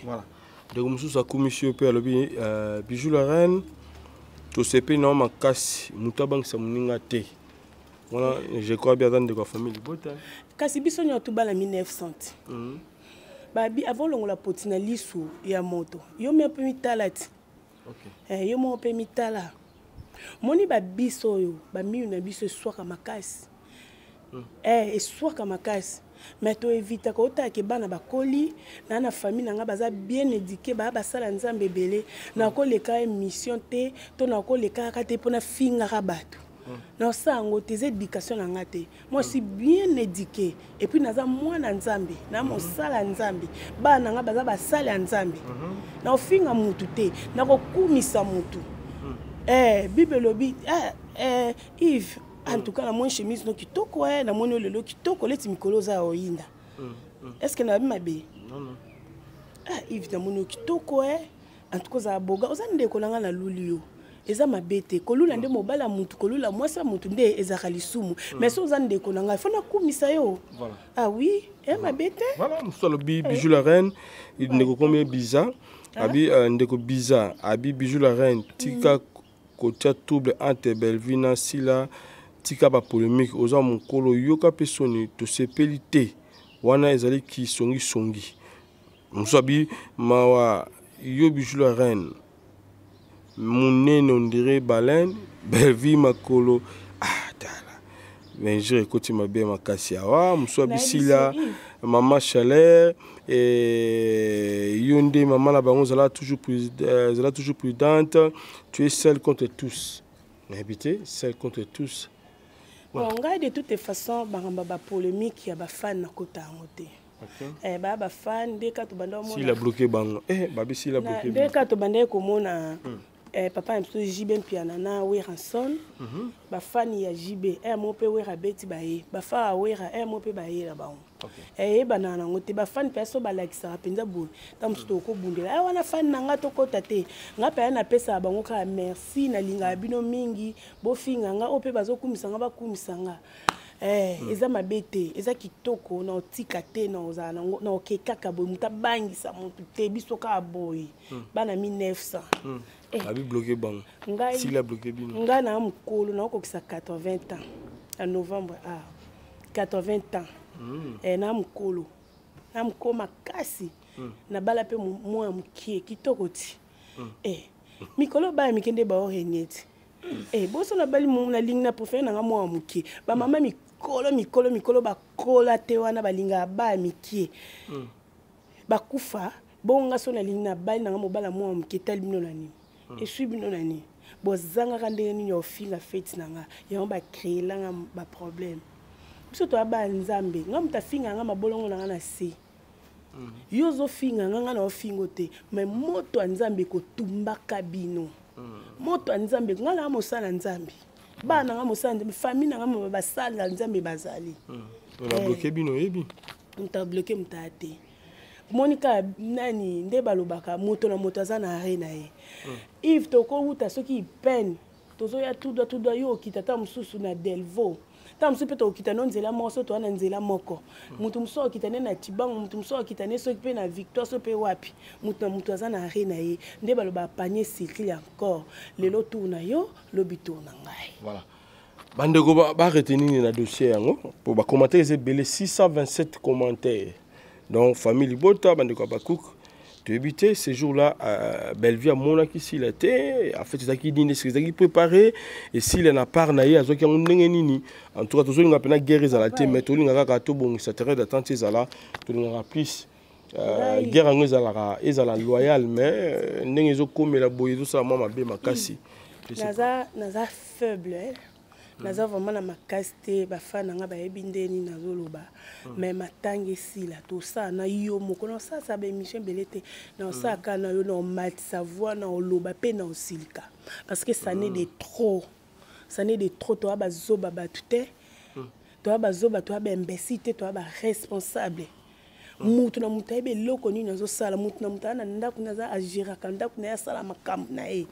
Speaker 2: Voilà. Donc mususu akomisi pe alobi Bijou la reine to sepe na makasi mutabang sa muninga te. Voilà, je crois bien dans de la famille bota.
Speaker 1: Kasi biso nyoto bala 1900. Babi avant longola potina lisu ya moto. Yo me pe mitalati. OK. Yo mo pe mitala. Moni ba biso yo ba mi na biso swaka makasi. Swaka makasi. Mais to éviter ko ta ke bana bakoli na famille nga baza bien éduqué ba sala nzambe belé na ko leka émission te to na ko leka ka te pona finga ka bato na sango tes éducation na ngate moi je suis bien éduqué et puis naza mwana nzambe na mosala nzambe bana nga baza basala nzambe na ofinga mutu te na kokumisa mutu bible lobi Yves en tout cas na mon chemise no kitoko na mon lelo kitoko leti mikolo za oyinda est-ce que na mabe non Yves na mon kitoko en tout cas za boga oza ndeko nanga na lulio eza mabete kolula nde mobala mutu kolula mwasa mutu nde ezaka lisumu mais so oza ndeko nanga fona kumisa yo ah oui mabete
Speaker 2: voilà musolo bijou la reine ndeko komé bizarre abi ndeko bizarre abi bijou la reine tika kotia trouble entre Belvina Sila tika ba polémique oza mukolo yoka pesoni to sepelité wana ezali ki songi musabi mawa yo bijou la reine monene on dirait baleine Belvi makolo tala venjure koti mabe makasi awa musabi Sila maman chaleur et yonde maman la bango zala toujours prudente tu es seule contre tous habité seule contre tous.
Speaker 1: Bon, de toutes façons, ba polémique, il y a ba fan na kota ngote. Ba fan de ka to banda mo.
Speaker 2: S'il a bloqué bango. Babi s'il a bloqué.
Speaker 1: De ka to banda ko mona papa mso JB piana na Weranson. Ba fan ya JB mo pe wera beti ba ye. Ba fa wera mo pe ba ye la bango. Banana ngote ba fan peso ba like sa penza bu. Tam sto ko bundela. Wana fan na ngato kota te. Nga pe na pesa bango ka merci na linga bino mingi. Bo finga nga ope bazo kumisa nga ba kumisa nga. Eza mabete, eza kitoko na otika te na oza na okekaka boy muta bangisa mutu te biso ka boy. Bana 1900.
Speaker 2: Abi bloqué bango. S'il a bloqué bino.
Speaker 1: Nga na mukolo na okokisa 80 ans. En novembre 80 ans. Na mukolo na mukoma kasi na bala pe mwa mukie kitoko ti mikolo ba mikende ba orenyeti boso na bali na lingna professeur na mwa mukie ba mama mikolo ba kola te wana balinga ba mikie bakufa bonga so na lingna bali na mobala mwa mukie tal bino na nini esui bino na nini bozanga kande nini ofinga fete na nga ya ba créer la ba problème biso aba nzambe nga mutafinga nga mabolongo na nga na se yozo finga nga na ofingo te mais moto nzambe ko tumbaka bino moto nzambe nga na mosala nzambe bana nga mosala nzambe famille na nga basala nzambe bazali
Speaker 2: on a bloqué bino yebi
Speaker 1: on t'a bloqué mtate Monica nani nde balobaka moto na moto azana arena ye Yves toko uta soki peine tozo ya tout doit yo kitata mususu na Delvaux tam supe to kitano nzela moso to na nzela moko mutu muso kitane na Tibango mutu muso kitane so pe na Victoire so pe wapi mutu azana arena ye nde baloba panier cycle encore lelo tourna yo lobi tourna ngai
Speaker 2: voilà bandeko ba retenir na dossier yango pour ba commenter les belé 627 commentaires donc famille Bota bandeko bakuk de éviter ces jours-là Bellevue à Mona qui s'il était en fait c'est qui dit c'est qui préparé et s'il en a part naïe azoki on nini en tout cas toujours on a peine guerre à la tête mais tout n'aura pas tout bon ça serait d'attendre ces là tout n'aura plus guerre en ezala loyal mais n'engezo comme la boyezo ça moi ma makasi
Speaker 1: naza faible naza vraiment na makasti ba fana nga ba ebindeni nazoloba mais matangi sila to ça na yo moko na ça ba émission belete na ça kana yo no mat savoir na oloba pe na osilika parce que ça n'est de trop to ba zoba ba tuté to ba zoba to ba imbécile to ba responsable mutu na mutu ebe loko ni nazo sala mutu na mutu na ndako naza agir ka ndako na ya sala makambo na e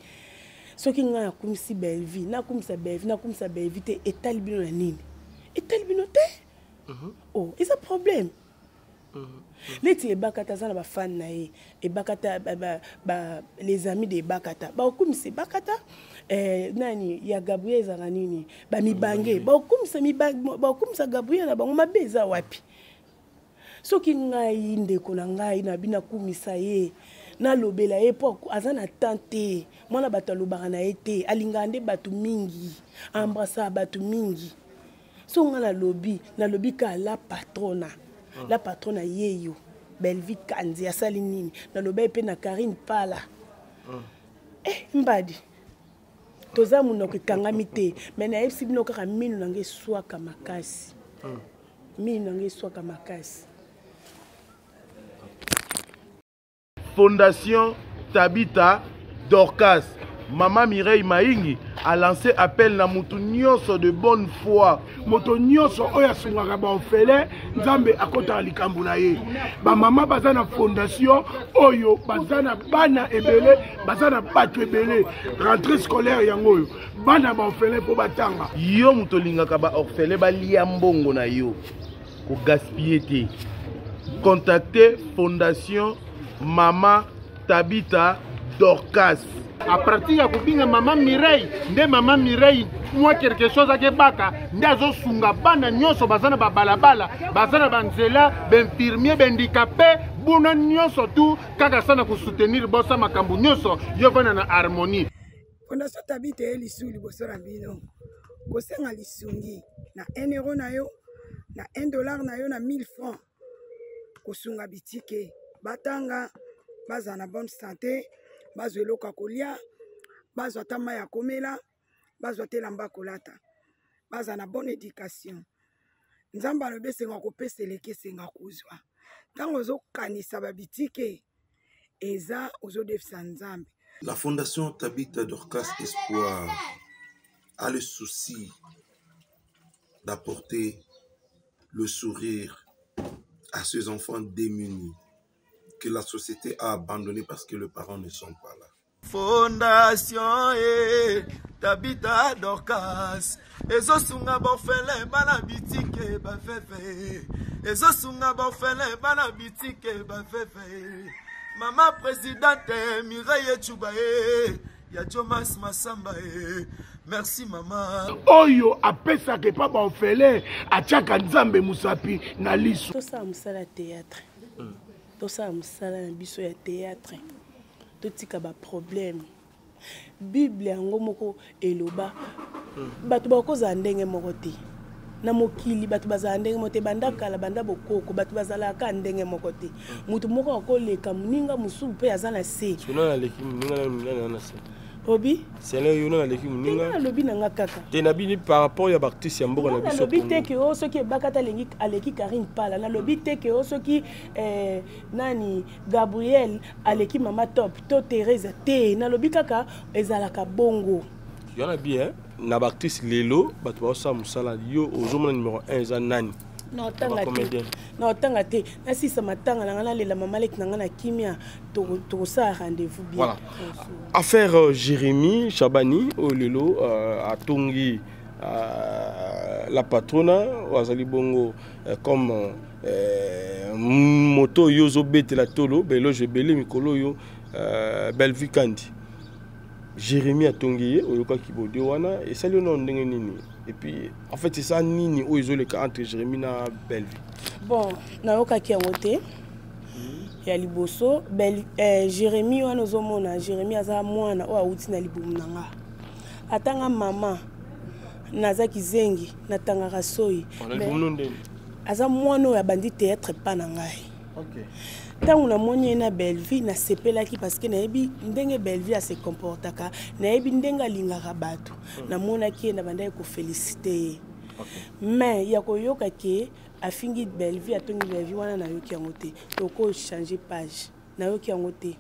Speaker 1: soki nga kumisi Bellevue na kumisa Bellevue te etali bino na nini etali bino te it's a problème leti ebakata za na ba fan na ye ebakata les amis de bakata ba kumisa bakata nani ya Gabriel za nini ba mibange ba kumisa Gabriel na bango mabeza wapi soki ngai ndeko na ngai na bina kumisa ye na lobela epoque azana tante mwana bato lobaka na ete alingande batu mingi embrassa batu mingi so ngala lobi ka la patrona yeyo Bellevue Kanzi asali nini na lobe pe na Karine Pala mbadi toza munoko ekangami te me nayebisi bino kaka mino nange eswaka makasi mino nange eswaka makasi.
Speaker 4: Fondation Tabita Dorcas. Maman Mireille Maingi a lancé appel na mutu nyonso de bonne foi.
Speaker 12: Moto nyonso oya sungaka ba ofele nzambe akota likambo na ye. Ba mama bazana fondation oyo bazana bana ebele bazana batu ebele rentrée scolaire yango yo. Bana ba ofele po batanga.
Speaker 4: Yo muto lingaka ba orphelin ba lia mbongo na yo. Ko gaspiller te. Contactez Fondation Mama Tabita Dorcas.
Speaker 12: À partir ya kubinga Maman Mireille, nde Maman Mireille moi quelque chose ake baka nde azosunga bana nyonso bazana ba balabala, bazana banzela, benfirmier, bendikapé, buna nyonso tu kaka sana ko soutenir bosa makambu nyonso yo vana na harmonie.
Speaker 13: Fondation Tabita elisu liboso na bino. Kosenga lisungi na 1 euro na yo, na $1 na yo na 1000 francs. Kosunga bitike batanga baza na bonne santé. Bazwa eloko kolia, bazwa tama ya komela, bazwa telamba kolata, baza na bonne éducation. Nzamba alobi esenga kopesa eleki esenga kozwa. Ntango ozokanisa babitike eza ozodefisa nzambe.
Speaker 14: La Fondation Tabita Dorcas Espoir a le souci d'apporter le sourire à ces enfants démunis que la société a abandonné parce que les parents ne sont pas là.
Speaker 15: Fondation Tabita Dorcas ezosunga bofele bana bitike bafefe ezosunga bofele bana bitike bafefe Mama présidente Mireille Chubaye ya Thomas Masamba merci maman.
Speaker 12: Oyo apesa ke pa ba ofele atiaka nzambe musapi na liso.
Speaker 1: Tout ça musala théâtre. Tout ça musala na biso ya théâtre. Tout tika ba problème. Bible yango moko eloba. Batu bakoza ndenge moko te. Na mokili batu bazala ndenge moko te banda kala banda bokoko batu bazala ka ndenge moko te. Mutu moko akoleka muninga musu pe azana se.
Speaker 2: Sona leki muninga na se.
Speaker 1: Obi
Speaker 2: c'est là yo na leki muninga
Speaker 1: lobi nanga kaka
Speaker 2: te na bini par rapport ya bactis ya mboka na biso
Speaker 1: lobi te ke o soki bakata lengi aleki Karine Pala na lobi te ke o soki nani Gabriel aleki Mama Top to Teresa te na lobi kaka ezalaka bongo
Speaker 2: yo na bien na bactis lelo bato ba sa musala yo ozomona numéro 1 eza nani.
Speaker 1: Non, tanga te. Na si ça matanga na lela mama lek na na kimia to ça rendez-vous bien.
Speaker 2: Voilà. Affaire Jérémy Chabani olelo a tongi la patrona wazali bongo comme moto yozo bete la tolo belo je belé mikolo yo Bellevue Kandi. Jérémy a tongi oyoka kibodi wana et ça le nom ndenge nini. Et puis, en fait, c'est ça, Nini, où ils ont le cas entre Jérémy et Bellevue.
Speaker 1: Bon, naoka ki angote. Ya liboso, Jérémy wana ozomona, Jérémy aza mwana o auti na libumu nanga. Atanga mama nazaki zengi natanga rasoi. Aza mwana o ya bandi théâtre pa na ngai.
Speaker 2: OK.
Speaker 1: Tant na moni na Bellevue na sepelaki parce que naebi ndenge Bellevue a se comportaka naebi ndenga lingaka bato na mona ki na banda ko féliciter mais ya ko yoka ke afingi Bellevue atongi Bellevue wana na yoki yangote to ko changer page na yoki yangote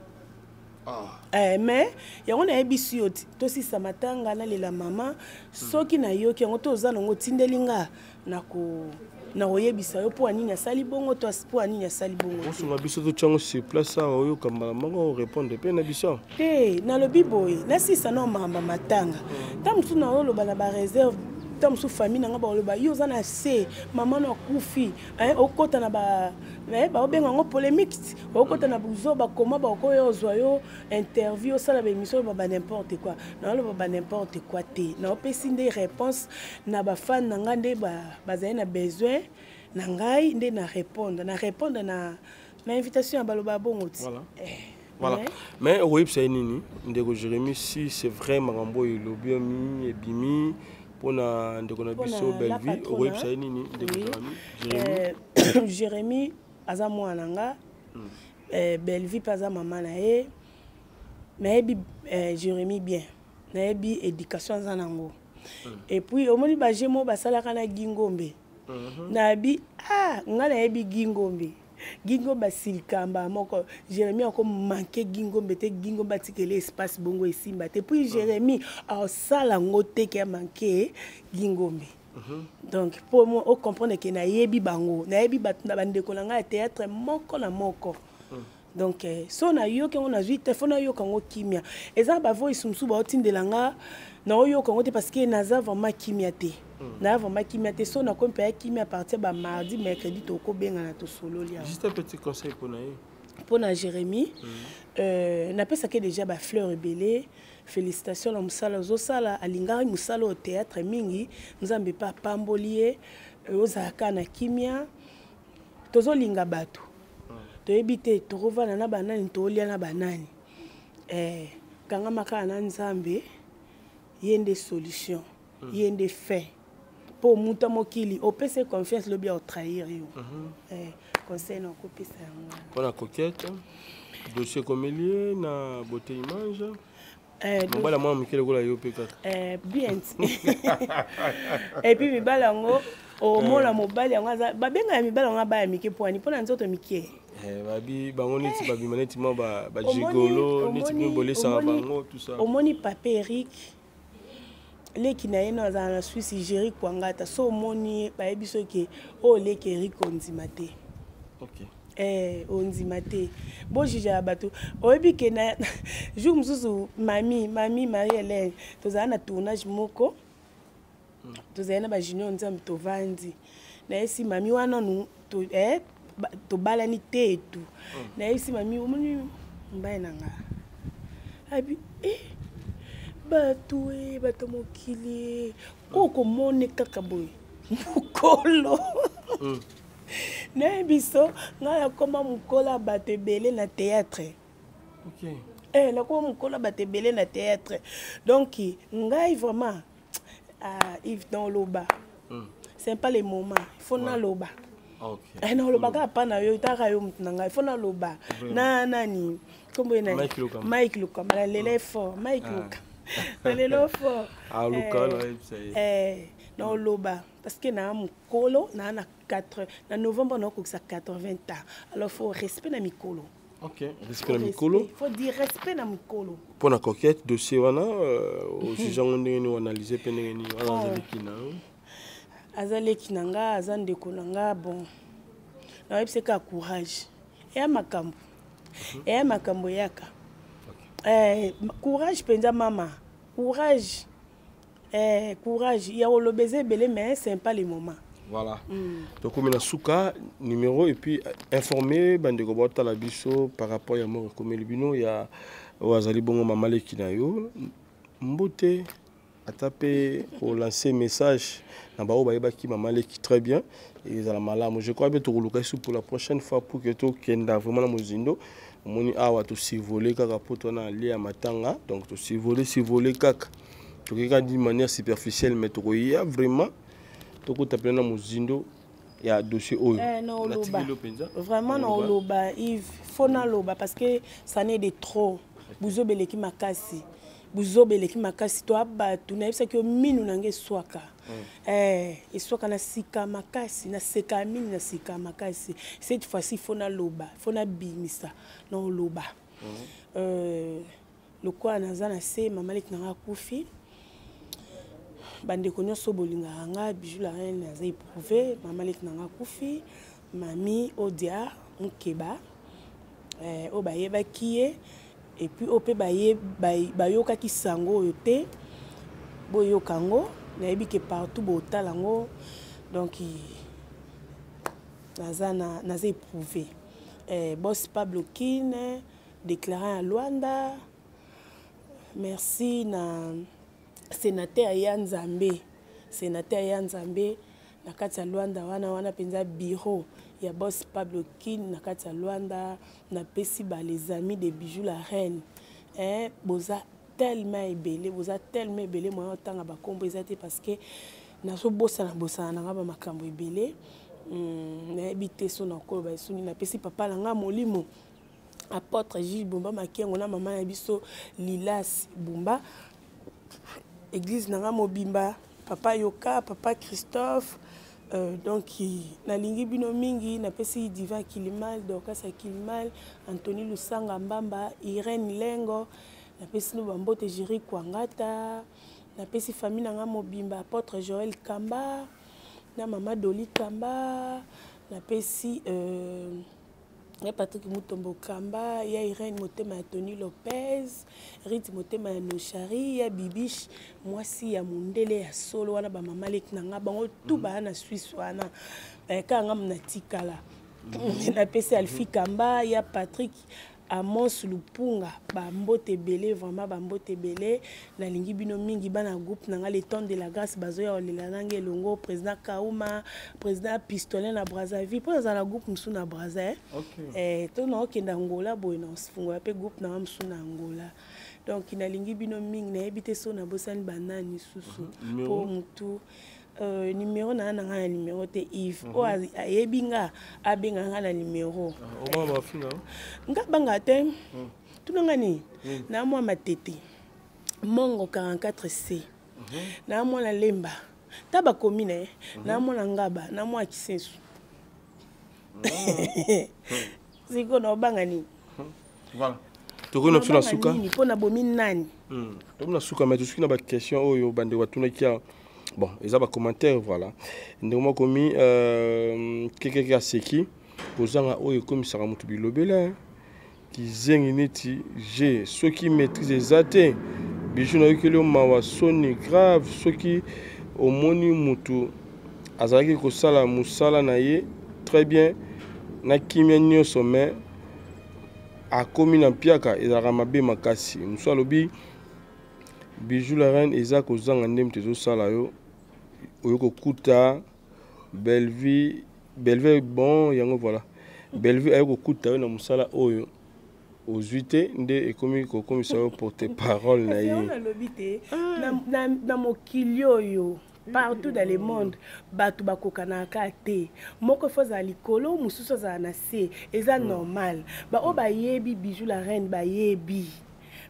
Speaker 1: mais yango naebi sioti to si samatanga na lela mama soki na yoki yangote ozana ngo tindelinga na ko na oyebisa yo po anini asali bongo to po anini asali bongo
Speaker 2: osunga biso to chango sur place oyo kambala mango répondre pe na biso
Speaker 1: te na lobi boye na sisa no mama matanga tamsu na oloba na ba réserve tamsu famille na ngaba oloba yo za na se mama na kufi okota na ba obenga ngo polémique okota na buzo ba koma ba okoyo ozwa yo interview sala ba émission ba n'importe quoi na oloba ba n'importe quoi te na opesi nde réponse na ba fan na ngande ba za na besoin na ngai nde na répondre na invitation ya baloba bongo ti
Speaker 2: voilà mais oui c'est nini ndeko Jérémy si c'est vrai makambo elobiomi ebimi pona ndeko na biso Bellevue oui c'est nini ndeko
Speaker 1: Jérémy Jérémy aza mwana nga Bellevue paza mama na ye mais Jérémy bien nayebi éducation za nango et puis omoni ba jemo basalaka na gingombe nabi nga nayebi gingombe gingombe silikamba moko Jérémie ako manqué gingombe te gingombe tikele espace bongo esimba te puis Jérémie sala ngote ki a manqué gingombe. Donc pour moi on comprendre que nayebi bango nayebi batna bandeko na nga théâtre moko na moko. Donc so na yo ke on a vu téléphone yo kango kimia eza ba voice musu ba otindelanga na yo kango te parce que naza vraiment kimia te na vraiment kimia te so na kompa kimia à partir ba mardi mercredi to ko benga na to solo lia.
Speaker 2: Juste un petit conseil
Speaker 1: pour na Jérémie na pesa que déjà ba fleur rebelle. Félicitations la musala zo sala alingari musala au théâtre mingi nzambe pa pambolier ozaka na kimia tozo linga bato toyebi te tokovana na banani tolia na banani kanga makala na nzambe yende solution yende fait pour muta mokili opese confiance lobi au trahir yo conseil na kopesa yango
Speaker 2: pour la coquette dossier comélier na beauté image mobala mwa mokele kola yo pe kaka
Speaker 1: bien et puis mibala yango omona mobali yango babenga ya mibala yango baya mike poani mpona nzoto mike
Speaker 2: babi bango neti babima neti mwa bajigolo neti mibolesaka bango tout ça
Speaker 1: omoni papa Eric leki na ye na azala na Suisse Géri Kwangata so omoni bayebi soki leki Eric ondima te ondima te bo juge ya bato oyebi ke na jour mosusu mami Marie-Hélène tozala na tournage moko tozala na bajunior nzambe tovandi na esi mami wana tobalani te etu na esi mami omoni mbaye na nga abi bato mokili okomone kaka boye mokolo na biso nga koma mukola bato ebele na théâtre nakoma mukola bato ebele na théâtre donc ngai vraiment Yves dans loba c'est pas le moment il faut na loba na loba ka pa na yo taka yo mutu na ngai il faut na loba na nani kombo na Mike Luka mala lele fort Mike Luka lele fort
Speaker 2: Luka
Speaker 1: na loba parce que na mukolo na 4 na novembre na ko 80 ans alors faut respect na mikolo
Speaker 2: respect na mikolo
Speaker 1: il faut dire respect na mikolo
Speaker 2: pour la coquette dossier wana aussi jango ndenge ni analyser pe ndenge ni
Speaker 1: azaleki nanga azandeko nanga bon na web c'est ka courage et makambo yaka courage penza mama courage courage ya olobeze belé mais c'est pas le moment.
Speaker 2: Voilà. Donc comme na suka numéro et puis informer bandeko bota la biso par rapport à mort comme le bino ya wazali bongo mamaleki na yo mbote a tapé pour lancer message na ba oba ki mamaleki très bien et za la malamu je crois bien to koluka ici pour la prochaine fois pour que to kenda vraiment na mozindo moni awa to sivoler kaka poto na lia matanga donc to sivoler kaka to kika d'une manière superficielle mais to y a vraiment to ko tapena mozindo ya dossier oyo
Speaker 1: non loba vraiment non loba il faut na loba parce que ça n'est de trop buzobeleki makasi to abatu na yebisa ke minu nange swaka eswaka na sika makasi na seka mini na sika makasi cette fois-ci faut na loba faut na bimisa non loba lokwa naza na se mamaleki nanga kufi bandeko nyonso bolingaka nga bijou la reine aza éprouvé mamaleki nanga kufi mami Odia Nkeba o bayebaki ye et puis ope bayokaki sango oyo te boyokango nayebi ke partout botalango donc naza éprouvé boss Pablo Kine déclaré à Luanda merci na sénateur ya Nzambe na kati ya Luanda wana penza bureau ya boss Pablo Kine na kati ya Luanda na pesi ba les amis de Bijou la reine boza tellement ebele moi otanga ba kombo ezate parce que na so bossa na ba makambo ebele na ebité so na ko ba suni na pesi papa langa molimo apôtre Gilles Bumba Makengo na maman na biso Lilas Bumba église nanga mobimba papa Yoka papa Christophe donc nalingi bino mingi napesi Divan Kilimal Dorcas Kilimal Anthony Lusanga Mbamba Irene Lengo napesi no bambote Jiri Kwangata napesi famille nanga mobimba apôtre Joël Kamba na mama Doli Kamba napesi ya Patrick Mutombo Kamba ya Irene Motema ya Tony Lopez Rite Motema ya Nochari ya Bibiche mwasi ya Mundele ya solo wana ba mama lek nanga bango tout ba na Suisse wana kanga mnatikala napesi Alfi Kamba ya Patrick Amos Lupunga bambote belé vraiment bambote belé na lingi bino mingi bana groupe nanga le temps de la grâce bazoya olela nange longo président Kauma président Pistolet na Brazzaville pour za groupe msu na Brazza to na okenda Angola boy na sifungo pe groupe na msu na Angola donc na lingi bino mingi na ebite so na bosani banani susu pour mutu numéro na nga numéro te Yves o ayebinga abenga nga na numéro
Speaker 2: o ba finga
Speaker 1: nga banga te tunanga ni na mwa matete mongo 44C na mwa na lemba taba komine na mwa na ngaba na mwa kisensu siko na banga ni
Speaker 2: voilà tokona suna suka
Speaker 1: ni pona bomi nani
Speaker 2: tokona suka mais tuski na ba question oyo bande watuna kia bon ils ont des commentaires voilà ndemo komi quelqu'un seki posanga oyo komisaka mutu bilobela qui zengi neti j'ai ceux qui maîtrisent les athées bijou na yokelo mawa soni grave ceux qui au moni mutu azalaki ko sala musala na ye très bien na kimia nyoso mais a komi na piaka ezalaka mabe makasi musalobi bijou la reine eza kozanga ndem tezo sala yo oyoko kuta Belleville bon yango voilà Belleville ayoko kuta yo na musala oyo ozuite nde ekomi ko komisa yo porte parole na ye
Speaker 1: na mokilio yo partout dans le monde batu bakokanaka te moko foza likolo mususu za na se eza normal ba o ba yebi bijou la reine ba yebi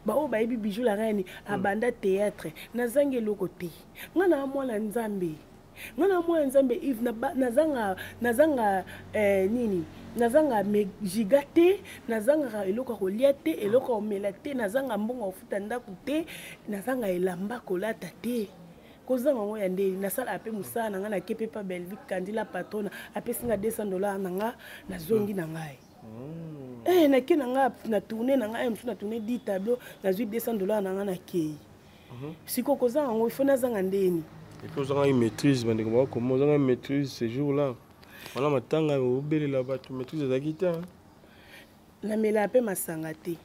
Speaker 1: ba o ba yebi bijou la reine abanda théâtre nazange loko te ngana mwana nzambe Yves nazanga nini nazanga megigate nazanga eloko kolia te eloko omela te nazanga mbongo ofuta ndaku te nazanga elamba kolata te kozanga ngo ya ndeli nasala ape musala nanga na kepe pa Belleville Kandila patrona apesinga $200 nanga na zongi na ngai na ke nanga na tourner nanga msu na tourner 10 tableaux na zui $200 nanga na kei siko kozanga ngo ifo nazanga ndeni
Speaker 2: et puis on a une maîtrise comment on a une maîtrise ces jours-là voilà matanga obele là-bas tu maîtrises les guitares
Speaker 1: na mela pe masanga te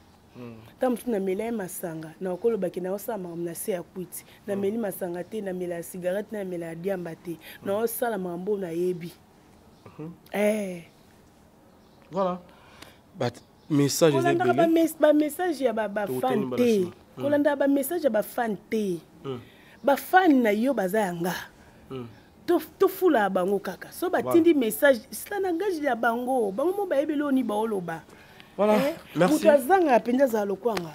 Speaker 1: tam na mela masanga na okolo baki na osama na se ya kwiti na meli masanga te na mela cigarette na mela diamba te na osala mambo na yebi
Speaker 2: voilà but message
Speaker 1: ba message ya ba fan te kolanda ba message ya ba fan te ba fan na yo bazanga to fula bango kaka so batindi message sila na ngaji ya bango mo ba ebelo ni ba oloba
Speaker 2: voilà merci
Speaker 1: mutazanga penja za lokwanga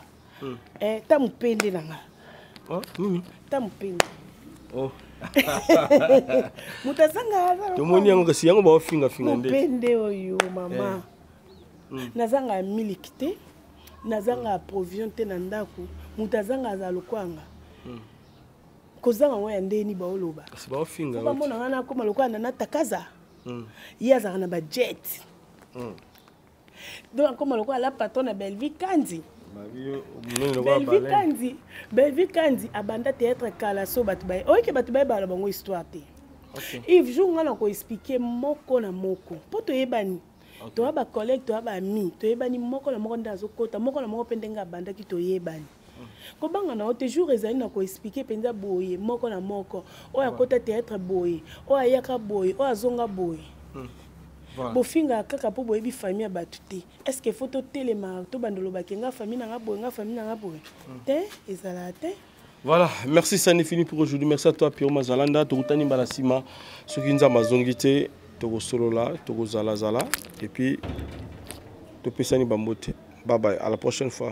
Speaker 1: ta mupende nanga
Speaker 2: nini
Speaker 1: ta mupende
Speaker 2: mutazanga to moni yango kasi yango ba ofinga nde
Speaker 1: mupende oyo mama nazanga milikite nazanga provision te na ndaku mutazanga za lokwanga kozanga ngo ya ndeni ba oloba
Speaker 2: kasi ba ofinga
Speaker 1: ba mona ngana koma lokwanga na takaza yaza na ba jet donc koma lokwanga la patron na Belleville Kandi Belleville Kandi abanda théâtre kala so batu bay oke batu bay bala bango histoire te Yves jour ngana ko expliquer moko na moko poto yebani to ba collègue to ba ami to yebani moko na moko ndazo kota moko na moko pendenga banda ki to yebani ko banga na ote jour ezali na ko expliquer penza boye moko na moko oya kota théâtre boye oya yaka boye oya zonga boye bofinga kaka po boyebi famille batu te est-ce que faut to telema to bandolo bakenga famille na nga boye te ezala te.
Speaker 2: Voilà, merci, ça n'est fini pour aujourd'hui. Merci à toi, Pierre Mazalanda. Tokutani Balasima, ceux qui nous ont mazongité, Togo Solola, Togo Zala Zala, et puis Topesani Bambote. Bye bye, à la prochaine fois.